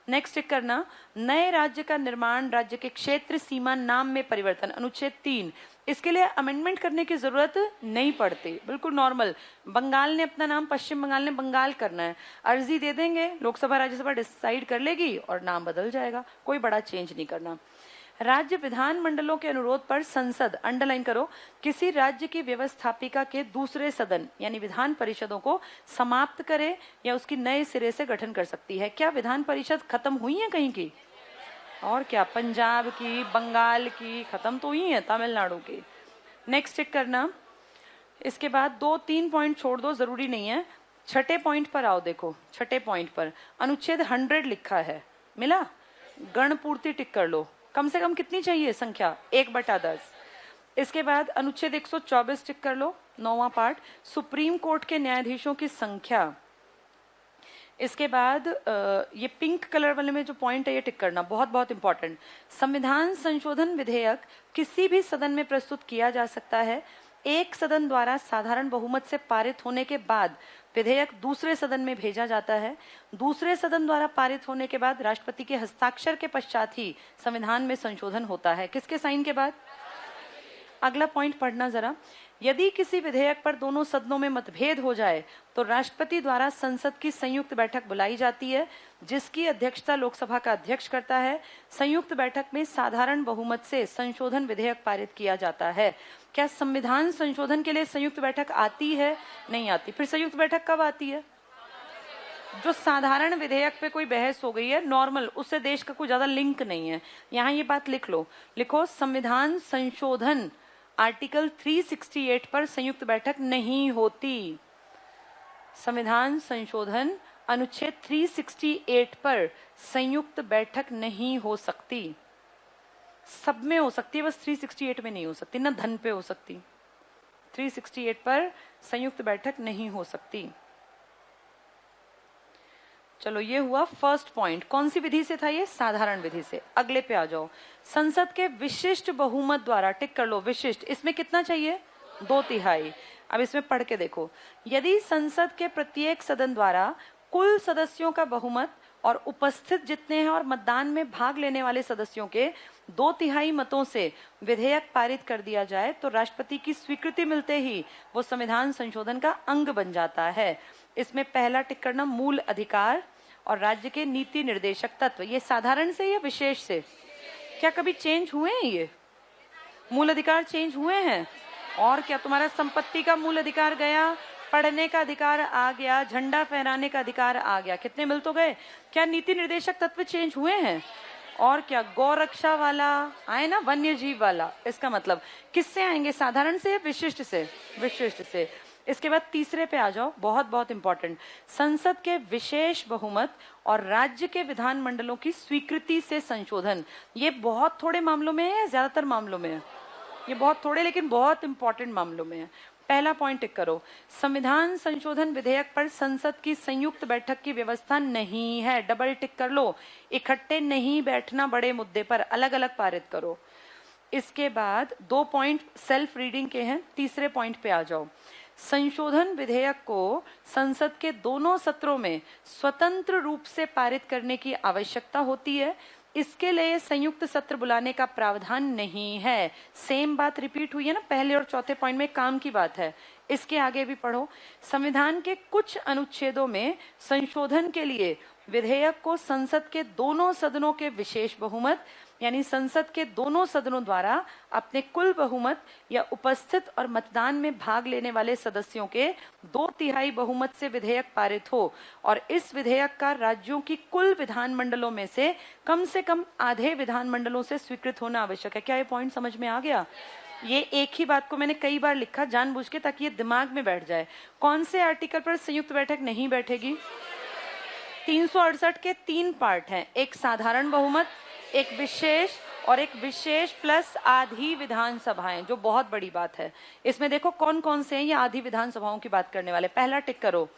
नेक्स्ट टिक करना, नए राज्य का निर्माण, राज्य के क्षेत्र सीमा, नाम में परिवर्तन, अनुच्छेद 3। इसके लिए अमेंडमेंट करने की जरूरत नहीं पड़ती, बिल्कुल नॉर्मल। बंगाल ने अपना नाम, पश्चिम बंगाल ने बंगाल करना है, अर्जी दे देंगे, लोकसभा राज्यसभा डिसाइड कर लेगी और नाम बदल जाएगा, कोई बड़ा चेंज नहीं करना। राज्य विधानमंडलों के अनुरोध पर संसद, अंडरलाइन करो, किसी राज्य की व्यवस्थापिका के दूसरे सदन यानी विधान परिषदों को समाप्त करे या उसकी नए सिरे से गठन कर सकती है। क्या विधान परिषद खत्म हुई है कहीं की? और क्या, पंजाब की, बंगाल की खत्म तो हुई है, तमिलनाडु की। नेक्स्ट चेक करना। इसके बाद 2-3 पॉइंट छोड़ दो, जरूरी नहीं है। छठे पॉइंट पर आओ, देखो छठे पॉइंट पर अनुच्छेद 100 लिखा है, मिला? गणपूर्ति टिक कर लो, कम से कम कितनी चाहिए संख्या? 1/10। इसके बाद अनुच्छेद 124 टिक कर लो, 9वां पार्ट, सुप्रीम कोर्ट के न्यायाधीशों की संख्या। इसके बाद ये पिंक कलर वाले में जो पॉइंट है ये टिक करना, बहुत बहुत इंपॉर्टेंट। संविधान संशोधन विधेयक किसी भी सदन में प्रस्तुत किया जा सकता है। एक सदन द्वारा साधारण बहुमत से पारित होने के बाद विधेयक दूसरे सदन में भेजा जाता है। दूसरे सदन द्वारा पारित होने के बाद राष्ट्रपति के हस्ताक्षर के पश्चात ही संविधान में संशोधन होता है। किसके साइन के बाद? अगला पॉइंट पढ़ना जरा। यदि किसी विधेयक पर दोनों सदनों में मतभेद हो जाए तो राष्ट्रपति द्वारा संसद की संयुक्त बैठक बुलाई जाती है, जिसकी अध्यक्षता लोकसभा का अध्यक्ष करता है। संयुक्त बैठक में साधारण बहुमत से संशोधन विधेयक पारित किया जाता है। क्या संविधान संशोधन के लिए संयुक्त बैठक आती है? नहीं आती। फिर संयुक्त बैठक कब आती है? जो साधारण विधेयक पे कोई बहस हो गई है, नॉर्मल, उससे देश का कोई ज्यादा लिंक नहीं है, यहाँ ये बात लिख लो। लिखो, संविधान संशोधन आर्टिकल 368 पर संयुक्त बैठक नहीं होती। संविधान संशोधन अनुच्छेद 368 पर संयुक्त बैठक नहीं हो सकती। सब में हो सकती है, बस 368 में नहीं हो सकती, ना धन पे हो सकती। 368 पर संयुक्त बैठक नहीं हो सकती। चलो, ये हुआ फर्स्ट पॉइंट। कौन सी विधि से था ये? साधारण विधि से। अगले पे आ जाओ। संसद के विशिष्ट बहुमत द्वारा, टिक कर लो, विशिष्ट, इसमें कितना चाहिए? 2/3। अब इसमें पढ़ के देखो। यदि संसद के प्रत्येक सदन द्वारा कुल सदस्यों का बहुमत और उपस्थित जितने हैं और मतदान में भाग लेने वाले सदस्यों के 2/3 मतों से विधेयक पारित कर दिया जाए तो राष्ट्रपति की स्वीकृति मिलते ही वो संविधान संशोधन का अंग बन जाता है। इसमें पहला टिक करना मूल अधिकार और राज्य के नीति निर्देशक तत्व। ये साधारण से या विशेष से? क्या कभी चेंज हुए हैं? ये मूल अधिकार चेंज हुए हैं? और क्या तुम्हारा संपत्ति का मूल अधिकार गया, पढ़ने का अधिकार आ गया, झंडा फहराने का अधिकार आ गया, कितने मिल तो गए। क्या नीति निर्देशक तत्व चेंज हुए हैं? और क्या गौरक्षा वाला आए ना, वन्य जीव वाला। इसका मतलब किससे आएंगे, साधारण से या विशिष्ट से? विशिष्ट से। इसके बाद तीसरे पे आ जाओ, बहुत बहुत इंपॉर्टेंट, संसद के विशेष बहुमत और राज्य के विधानमंडलों की स्वीकृति से संशोधन। ये बहुत थोड़े मामलों में है या ज्यादातर मामलों में है? ये बहुत थोड़े लेकिन बहुत इंपॉर्टेंट मामलों में है। पहला पॉइंट टिक करो, संविधान संशोधन विधेयक पर संसद की संयुक्त बैठक की व्यवस्था नहीं है। डबल टिक कर लो, इकट्ठे नहीं बैठना बड़े मुद्दे पर, अलग अलग पारित करो। इसके बाद 2 पॉइंट सेल्फ रीडिंग के हैं। तीसरे पॉइंट पे आ जाओ, संशोधन विधेयक को संसद के दोनों सत्रों में स्वतंत्र रूप से पारित करने की आवश्यकता होती है। इसके लिए संयुक्त सत्र बुलाने का प्रावधान नहीं है। सेम बात रिपीट हुई है ना, पहले और चौथे पॉइंट में काम की बात है। इसके आगे भी पढ़ो, संविधान के कुछ अनुच्छेदों में संशोधन के लिए विधेयक को संसद के दोनों सदनों के विशेष बहुमत यानी संसद के दोनों सदनों द्वारा अपने कुल बहुमत या उपस्थित और मतदान में भाग लेने वाले सदस्यों के 2/3 बहुमत से विधेयक पारित हो और इस विधेयक का राज्यों की कुल विधानमंडलों में से कम आधे विधानमंडलों से स्वीकृत होना आवश्यक है। क्या ये पॉइंट समझ में आ गया? ये एक ही बात को मैंने कई बार लिखा जानबूझ के, ताकि ये दिमाग में बैठ जाए। कौन से आर्टिकल पर संयुक्त बैठक नहीं बैठेगी? 368 के 3 पार्ट हैं, एक साधारण बहुमत, एक विशेष और एक विशेष प्लस आधी विधानसभाएं, जो बहुत बड़ी बात है। इसमें देखो कौन कौन से हैं ये आधी विधानसभाओं की बात करने वाले। पहला टिक करो,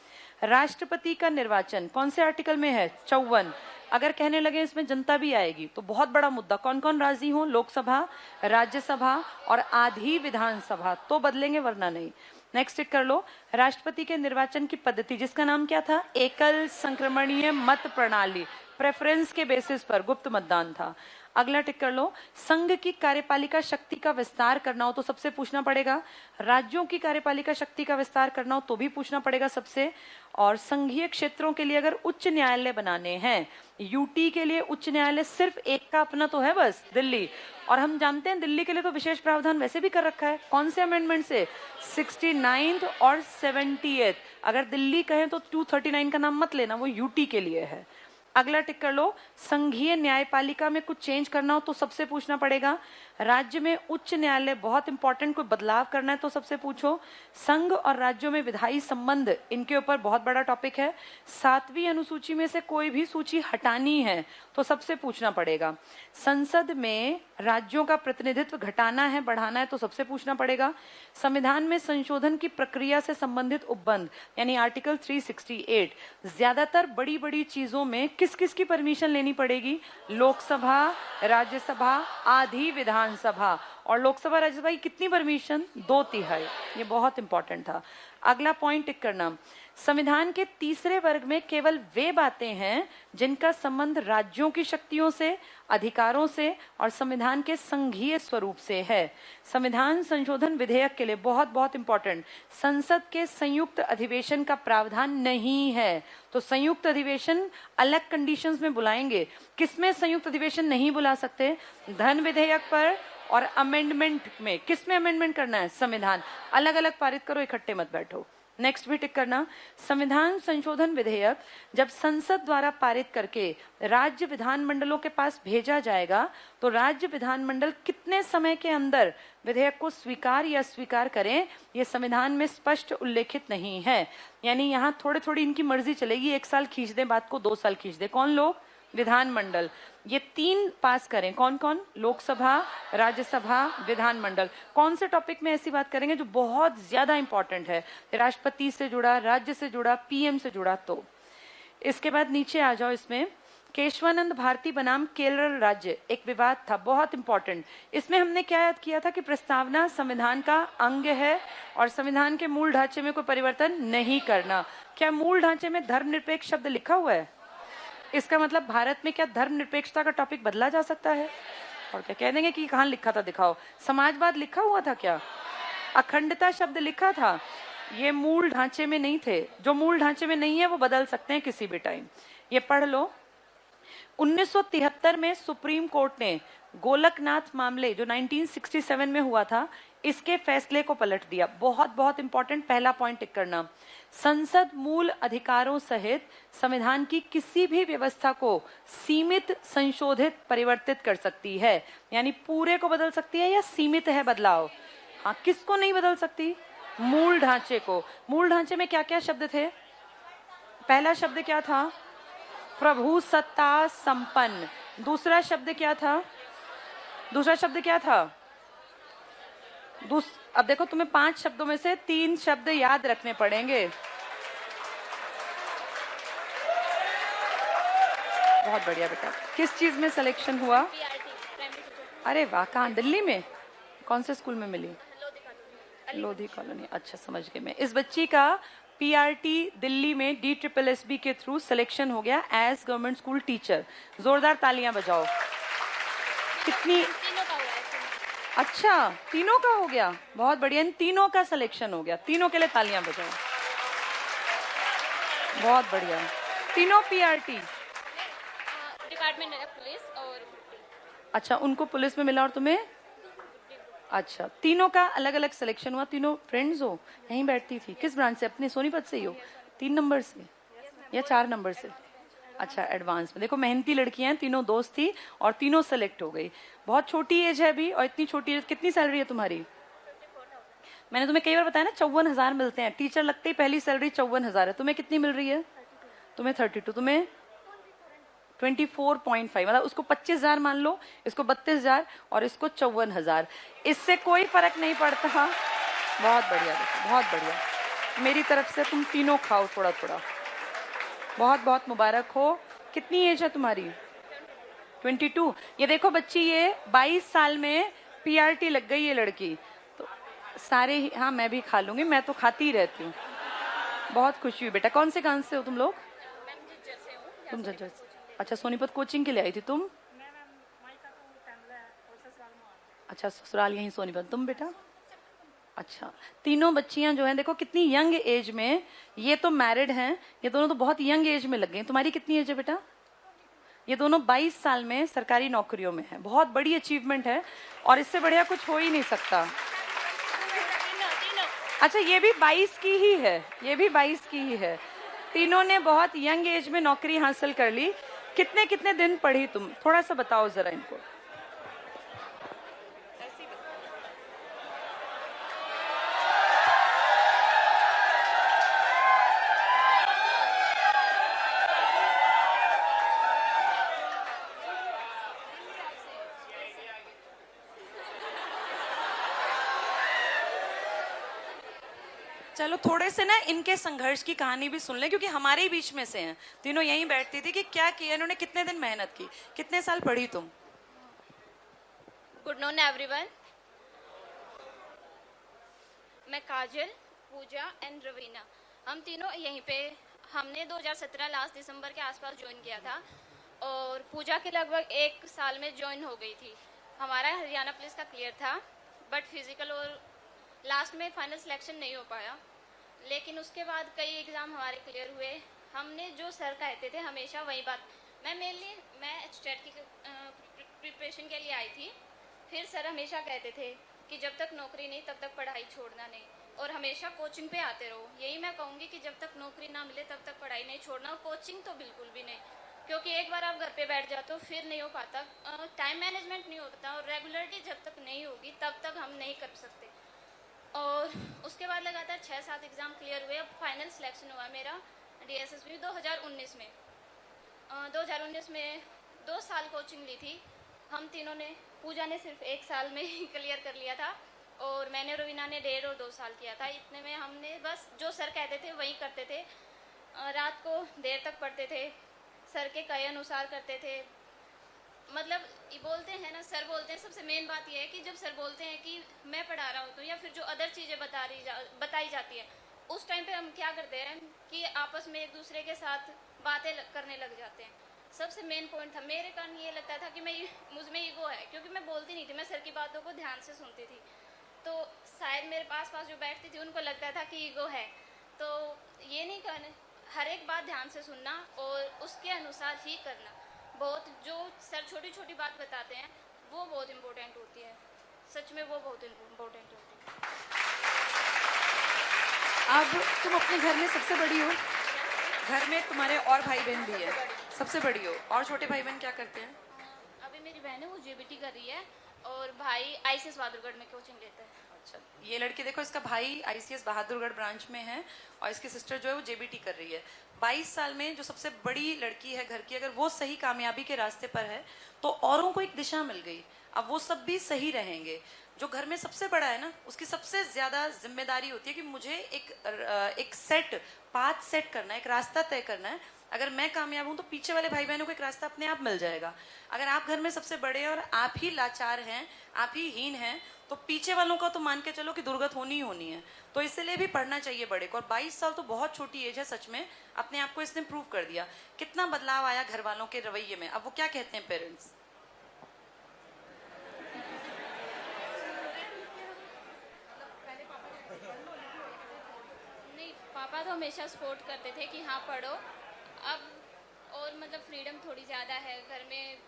राष्ट्रपति का निर्वाचन कौन से आर्टिकल में है? 54। अगर कहने लगे इसमें जनता भी आएगी तो बहुत बड़ा मुद्दा, कौन कौन राजी हो? लोकसभा, राज्यसभा और आधी विधानसभा, तो बदलेंगे वरना नहीं। नेक्स्ट टिक कर लो, राष्ट्रपति के निर्वाचन की पद्धति जिसका नाम क्या था? एकल संक्रमणीय मत प्रणाली, प्रेफरेंस के बेसिस पर गुप्त मतदान था। अगला टिक कर लो, संघ की कार्यपालिका शक्ति का विस्तार करना हो तो सबसे पूछना पड़ेगा, राज्यों की कार्यपालिका शक्ति का विस्तार करना हो तो भी पूछना पड़ेगा सबसे, और संघीय क्षेत्रों के लिए अगर उच्च न्यायालय बनाने हैं, यूटी के लिए उच्च न्यायालय सिर्फ एक का अपना तो है बस, दिल्ली, और हम जानते हैं दिल्ली के लिए तो विशेष प्रावधान वैसे भी कर रखा है। कौन से अमेंडमेंट से? 69 और 70। अगर दिल्ली कहें तो 239 का नाम मत लेना, वो यूटी के लिए है। अगला टिक कर लो, संघीय न्यायपालिका में कुछ चेंज करना हो तो सबसे पूछना पड़ेगा, राज्य में उच्च न्यायालय बहुत इंपॉर्टेंट कोई बदलाव करना है तो सबसे पूछो, संघ और राज्यों में विधायी संबंध, इनके ऊपर बहुत बड़ा टॉपिक है। 7वीं अनुसूची में से कोई भी सूची हटानी है तो सबसे पूछना पड़ेगा, संसद में राज्यों का प्रतिनिधित्व घटाना है बढ़ाना है तो सबसे पूछना पड़ेगा, संविधान में संशोधन की प्रक्रिया से संबंधित उपबंध यानी आर्टिकल 368, ज्यादातर बड़ी बड़ी चीजों में किस किस की परमिशन लेनी पड़ेगी? लोकसभा, राज्यसभा, आधी विधानसभा, और लोकसभा राज्यसभा की कितनी परमिशन? 2/3। ये बहुत इंपॉर्टेंट था। अगला पॉइंट टिक करना, संविधान के तीसरे वर्ग में केवल वे बातें हैं जिनका संबंध राज्यों की शक्तियों से, अधिकारों से और संविधान के संघीय स्वरूप से है। संविधान संशोधन विधेयक के लिए बहुत बहुत इंपॉर्टेंट, संसद के संयुक्त अधिवेशन का प्रावधान नहीं है। तो संयुक्त अधिवेशन अलग कंडीशंस में बुलाएंगे। किसमें संयुक्त अधिवेशन नहीं बुला सकते? धन विधेयक पर और अमेंडमेंट में। किसमें अमेंडमेंट करना है? संविधान। अलग अलग पारित करो, इकट्ठे मत बैठो। नेक्स्ट भी टिक करना, संविधान संशोधन विधेयक जब संसद द्वारा पारित करके राज्य विधानमंडलों के पास भेजा जाएगा तो राज्य विधानमंडल कितने समय के अंदर विधेयक को स्वीकार या अस्वीकार करें, ये संविधान में स्पष्ट उल्लेखित नहीं है। यानी यहाँ थोड़ी थोड़ी इनकी मर्जी चलेगी, 1 साल खींच दे बात को, 2 साल खींच दे। कौन लोग? विधानमंडल। ये 3 पास करें, कौन कौन? लोकसभा, राज्यसभा, विधानमंडल। कौन से टॉपिक में ऐसी बात करेंगे जो बहुत ज्यादा इंपॉर्टेंट है, राष्ट्रपति से जुड़ा, राज्य से जुड़ा, पीएम से जुड़ा। तो इसके बाद नीचे आ जाओ, इसमें केशवानंद भारती बनाम केरल राज्य एक विवाद था, बहुत इंपॉर्टेंट। इसमें हमने क्या याद किया था कि प्रस्तावना संविधान का अंग है और संविधान के मूल ढांचे में कोई परिवर्तन नहीं करना। क्या मूल ढांचे में धर्मनिरपेक्ष शब्द लिखा हुआ है? इसका मतलब भारत में क्या धर्मनिरपेक्षता का टॉपिक बदला जा सकता है? और क्या कह देंगे कि कहाँ लिखा था दिखाओ? समाजवाद लिखा हुआ था क्या? अखंडता शब्द लिखा था? ये मूल ढांचे में नहीं थे। जो मूल ढांचे में नहीं है वो बदल सकते हैं किसी भी टाइम। ये पढ़ लो। 1973 में सुप्रीम कोर्ट ने गोलकनाथ मामले जो 1967 में हुआ था, इसके फैसले को पलट दिया। बहुत बहुत इंपॉर्टेंट पहला पॉइंट टिक करना। संसद मूल अधिकारों सहित संविधान की किसी भी व्यवस्था को सीमित, संशोधित, परिवर्तित कर सकती है। यानी पूरे को बदल सकती है या सीमित है बदलाव? हाँ, किसको नहीं बदल सकती? मूल ढांचे को। मूल ढांचे में क्या क्या शब्द थे? पहला शब्द क्या था? प्रभु सत्ता संपन्न। दूसरा शब्द क्या था? दूसरा शब्द क्या था? अब देखो, तुम्हें 5 शब्दों में से 3 शब्द याद रखने पड़ेंगे। बहुत बढ़िया बेटा। किस चीज में सिलेक्शन हुआ? अरे वाह, कहाँ? दिल्ली में? कौन से स्कूल में मिली? लोधी कॉलोनी। अच्छा, समझ गए मैं। इस बच्ची का पीआरटी दिल्ली में DSSB के थ्रू सिलेक्शन हो गया एज गवर्नमेंट स्कूल टीचर। जोरदार तालियां बजाओ। कितनी? अच्छा, तीनों का हो गया। बहुत बढ़िया। तीनों का सिलेक्शन हो गया। तीनों के लिए तालियां बजाओ। बहुत बढ़िया। तीनों पीआरटी डिपार्टमेंट में पुलिस और। अच्छा, उनको पुलिस में मिला और तुम्हें? अच्छा, तीनों का अलग अलग सिलेक्शन हुआ। तीनों फ्रेंड्स हो? यहीं बैठती थी? किस ब्रांच से? अपने सोनीपत से ही हो? 3 नंबर से या 4 नंबर से? अच्छा, एडवांस में। देखो, मेहनती लड़कियां हैं, तीनों दोस्त थी और तीनों सेलेक्ट हो गई। बहुत छोटी एज है अभी, और इतनी छोटी एज। कितनी सैलरी है तुम्हारी? मैंने तुम्हें कई बार बताया ना, 54,000 मिलते हैं। टीचर लगते ही पहली सैलरी 54,000 है। तुम्हें कितनी मिल रही है? तुम्हें 32। तुम्हें 24.5। मतलब उसको 25,000 मान लो, इसको 32,000 और इसको 54,000। इससे कोई फर्क नहीं पड़ता। बहुत बढ़िया बेटा, बहुत बढ़िया। मेरी तरफ से तुम तीनों खाओ थोड़ा थोड़ा। बहुत बहुत मुबारक हो। कितनी एज है तुम्हारी? 22। ये देखो बच्ची, ये 22 साल में पीआरटी लग गई ये लड़की। तो सारे ही, हाँ मैं भी खा लूंगी, मैं तो खाती ही रहती हूँ। बहुत खुशी हुई बेटा। कौन से गांव से हो तुम लोग? तुम झज्जर से। अच्छा, सोनीपत कोचिंग के लिए आई थी तुम? अच्छा, ससुराल यहीं सोनीपत। तुम बेटा? अच्छा, तीनों बच्चियां जो हैं, देखो कितनी यंग एज में। ये तो मैरिड हैं, ये दोनों तो बहुत यंग एज में लग गई। तुम्हारी कितनी एज है बेटा? ये दोनों 22 साल में सरकारी नौकरियों में हैं। बहुत बड़ी अचीवमेंट है और इससे बढ़िया कुछ हो ही नहीं सकता। अच्छा, ये भी 22 की ही है, ये भी 22 की ही है। तीनों ने बहुत यंग एज में नौकरी हासिल कर ली। कितने कितने दिन पढ़ी तुम? थोड़ा सा बताओ जरा इनको। चलो थोड़े से ना इनके संघर्ष की कहानी भी सुन ले, क्योंकि हमारे ही बीच में से हैं। तीनों यहीं बैठती थी कि क्या किया इन्होंने, कितने दिन मेहनत की। कितने साल पढ़ी तुम? Good non everyone. मैं काजल, पूजा एंड रवीना, हम तीनों यहीं पे। हमने 2017 लास्ट दिसंबर के आसपास ज्वाइन किया था और पूजा के लगभग 1 साल में ज्वाइन हो गई थी। हमारा हरियाणा पुलिस का क्लियर था, बट फिजिकल और लास्ट में फाइनल सिलेक्शन नहीं हो पाया। लेकिन उसके बाद कई एग्ज़ाम हमारे क्लियर हुए। हमने जो सर कहते थे हमेशा वही बात। मैं स्टेट की प्रिपरेशन के लिए आई थी। फिर सर हमेशा कहते थे कि जब तक नौकरी नहीं तब तक पढ़ाई छोड़ना नहीं, और हमेशा कोचिंग पे आते रहो। यही मैं कहूँगी कि जब तक नौकरी ना मिले तब तक पढ़ाई नहीं छोड़ना, और कोचिंग तो बिल्कुल भी नहीं, क्योंकि एक बार आप घर पे बैठ जाते हो फिर नहीं हो पाता, टाइम मैनेजमेंट नहीं होता, और रेगुलरिटी जब तक नहीं होगी तब तक हम नहीं कर सकते। और उसके बाद लगातार 6-7 एग्ज़ाम क्लियर हुए। अब फाइनल सिलेक्शन हुआ मेरा DSSB 2019 में। 2019 में 2 साल कोचिंग ली थी हम तीनों ने। पूजा ने सिर्फ 1 साल में ही क्लियर कर लिया था, और मैंने रवीना ने 1.5 और 2 साल किया था। इतने में हमने बस जो सर कहते थे वही करते थे। रात को देर तक पढ़ते थे, सर के कहे अनुसार करते थे। मतलब ये बोलते हैं ना, सर बोलते हैं, सबसे मेन बात यह है कि जब सर बोलते हैं कि मैं पढ़ा रहा हूँ तो, या फिर जो अदर चीज़ें बताई जाती है, उस टाइम पे हम क्या करते हैं कि आपस में एक दूसरे के साथ बातें करने लग जाते हैं। सबसे मेन पॉइंट था मेरे कारण ये लगता था कि मुझ में ईगो है, क्योंकि मैं बोलती नहीं थी, मैं सर की बातों को ध्यान से सुनती थी। तो शायद मेरे पास जो बैठती थी उनको लगता था कि ईगो है। तो ये नहीं करना, हर एक बात ध्यान से सुनना और उसके अनुसार ही करना। बहुत जो सर छोटी छोटी बात बताते हैं वो बहुत इम्पोर्टेंट होती है, सच में वो बहुत इम्पोर्टेंट होती है। अब तुम अपने घर में सबसे बड़ी हो, घर में तुम्हारे और भाई बहन भी है, सबसे बड़ी हो, और छोटे भाई बहन क्या करते हैं? अभी मेरी बहन है वो जेबीटी कर रही है और भाई आईसीएस बहादुरगढ़ में कोचिंग लेता है। अच्छा, ये लड़की देखो, इसका भाई आईसीएस बहादुरगढ़ ब्रांच में है और इसकी सिस्टर जो है वो जेबीटी कर रही है। 22 साल में जो सबसे बड़ी लड़की है घर की, अगर वो सही कामयाबी के रास्ते पर है तो औरों को एक दिशा मिल गई, अब वो सब भी सही रहेंगे। जो घर में सबसे बड़ा है ना, उसकी सबसे ज्यादा जिम्मेदारी होती है कि मुझे एक पाथ सेट करना है, एक रास्ता तय करना है। अगर मैं कामयाब हूं तो पीछे वाले भाई बहनों को एक रास्ता अपने आप मिल जाएगा। अगर आप घर में सबसे बड़े हैं और आप ही लाचार हैं, आप ही हीन हैं, तो पीछे वालों का तो मान के चलो कि दुर्गत होनी ही होनी है। तो इसलिए भी पढ़ना चाहिए बड़े को। और 22 साल तो बहुत छोटी एज है, सच में अपने आप को इसने प्रूव कर दिया। कितना बदलाव आया घर वालों के रवैये में। अब वो क्या कहते हैं पेरेंट्स? नहीं, पापा तो हमेशा सपोर्ट करते थे कि हाँ पढ़ो। अब और मतलब फ्रीडम थोड़ी ज़्यादा है घर में,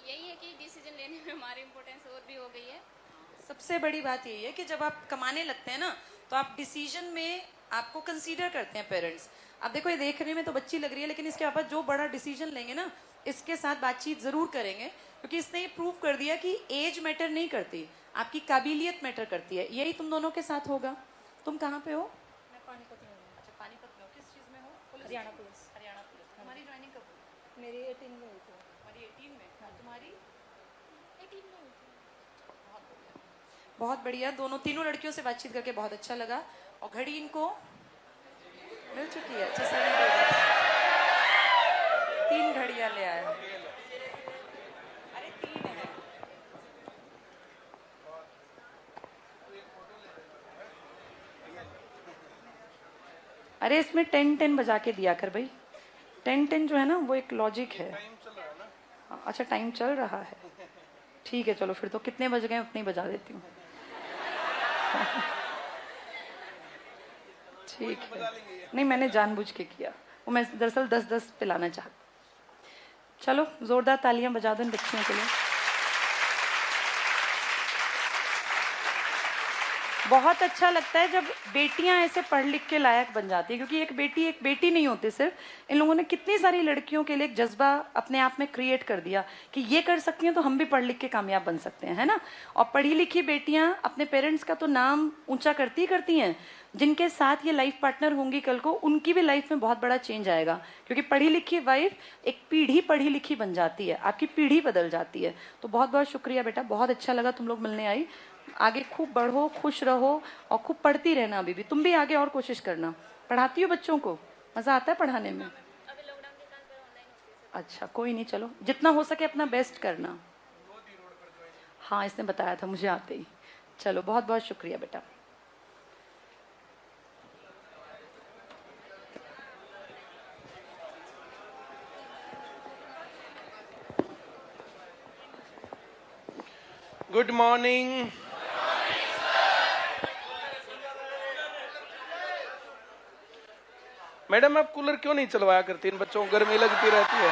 यही है कि डिसीजन लेने में हमारी इम्पोर्टेंस और भी हो गई है। सबसे बड़ी बात यही है कि जब आप कमाने लगते हैं ना, तो आप डिसीजन में आपको कंसीडर करते हैं पेरेंट्स। अब देखो, ये देखने में तो बच्ची लग रही है, लेकिन इसके बाद जो बड़ा डिसीजन लेंगे ना, इसके साथ बातचीत जरूर करेंगे, क्योंकि इसने ये प्रूव कर दिया कि एज मैटर नहीं करती, आपकी काबिलियत मैटर करती है। यही तुम दोनों के साथ होगा। तुम कहाँ पे हो? मैं पानीपत में हूँ। अच्छा, पानीपत में हो। किस चीज़ में हो? हरियाणा पुलिस। हरियाणा पुलिस। तुम्हारी ज्वाइनिंग कब हुई? मेरी 18 में हुई थी। तुम्हारी 18 में? हाँ। तुम्हारी 18 में हुई थी। बहुत बढ़िया। दोनों तीनों लड़कियों से बातचीत करके बहुत अच्छा लगा। और घड़ी इनको मिल चुकी है। अच्छा, सही दे दिया। 3 घड़ियां ले आया। अरे 3 है। अरे इसमें 10-10 बजा के दिया कर भाई। 10-10 जो है ना, वो एक लॉजिक है। हाँ, अच्छा टाइम चल रहा है, ठीक है चलो फिर तो कितने बज गए उतने ही बजा देती हूँ। ठीक है, नहीं मैंने जानबूझ के किया, वो मैं दरअसल 10-10 पिलाना चाहती। चलो जोरदार तालियां बजा दो इन बच्चियों के लिए। बहुत अच्छा लगता है जब बेटियां ऐसे पढ़ लिख के लायक बन जाती है, क्योंकि एक बेटी नहीं होती सिर्फ। इन लोगों ने कितनी सारी लड़कियों के लिए एक जज्बा अपने आप में क्रिएट कर दिया कि ये कर सकती हैं तो हम भी पढ़ लिख के कामयाब बन सकते हैं, है ना। और पढ़ी लिखी बेटियां अपने पेरेंट्स का तो नाम ऊंचा करती करती हैं। जिनके साथ ये लाइफ पार्टनर होंगी कल को, उनकी भी लाइफ में बहुत बड़ा चेंज आएगा, क्योंकि पढ़ी लिखी वाइफ एक पीढ़ी पढ़ी लिखी बन जाती है, आपकी पीढ़ी बदल जाती है। तो बहुत बहुत शुक्रिया बेटा, बहुत अच्छा लगा तुम लोग मिलने आई। आगे खूब बढ़ो, खुश रहो और खूब पढ़ती रहना। अभी भी तुम भी आगे और कोशिश करना। पढ़ाती हो बच्चों को? मजा आता है पढ़ाने में? अभी लॉकडाउन के कारण पर ऑनलाइन होती है। अच्छा कोई नहीं, चलो जितना हो सके अपना बेस्ट करना। हाँ इसने बताया था मुझे आते ही। चलो बहुत बहुत शुक्रिया बेटा। Good morning. मैडम आप कूलर क्यों नहीं चलवाया करती? इन बच्चों को गर्मी लगती रहती है।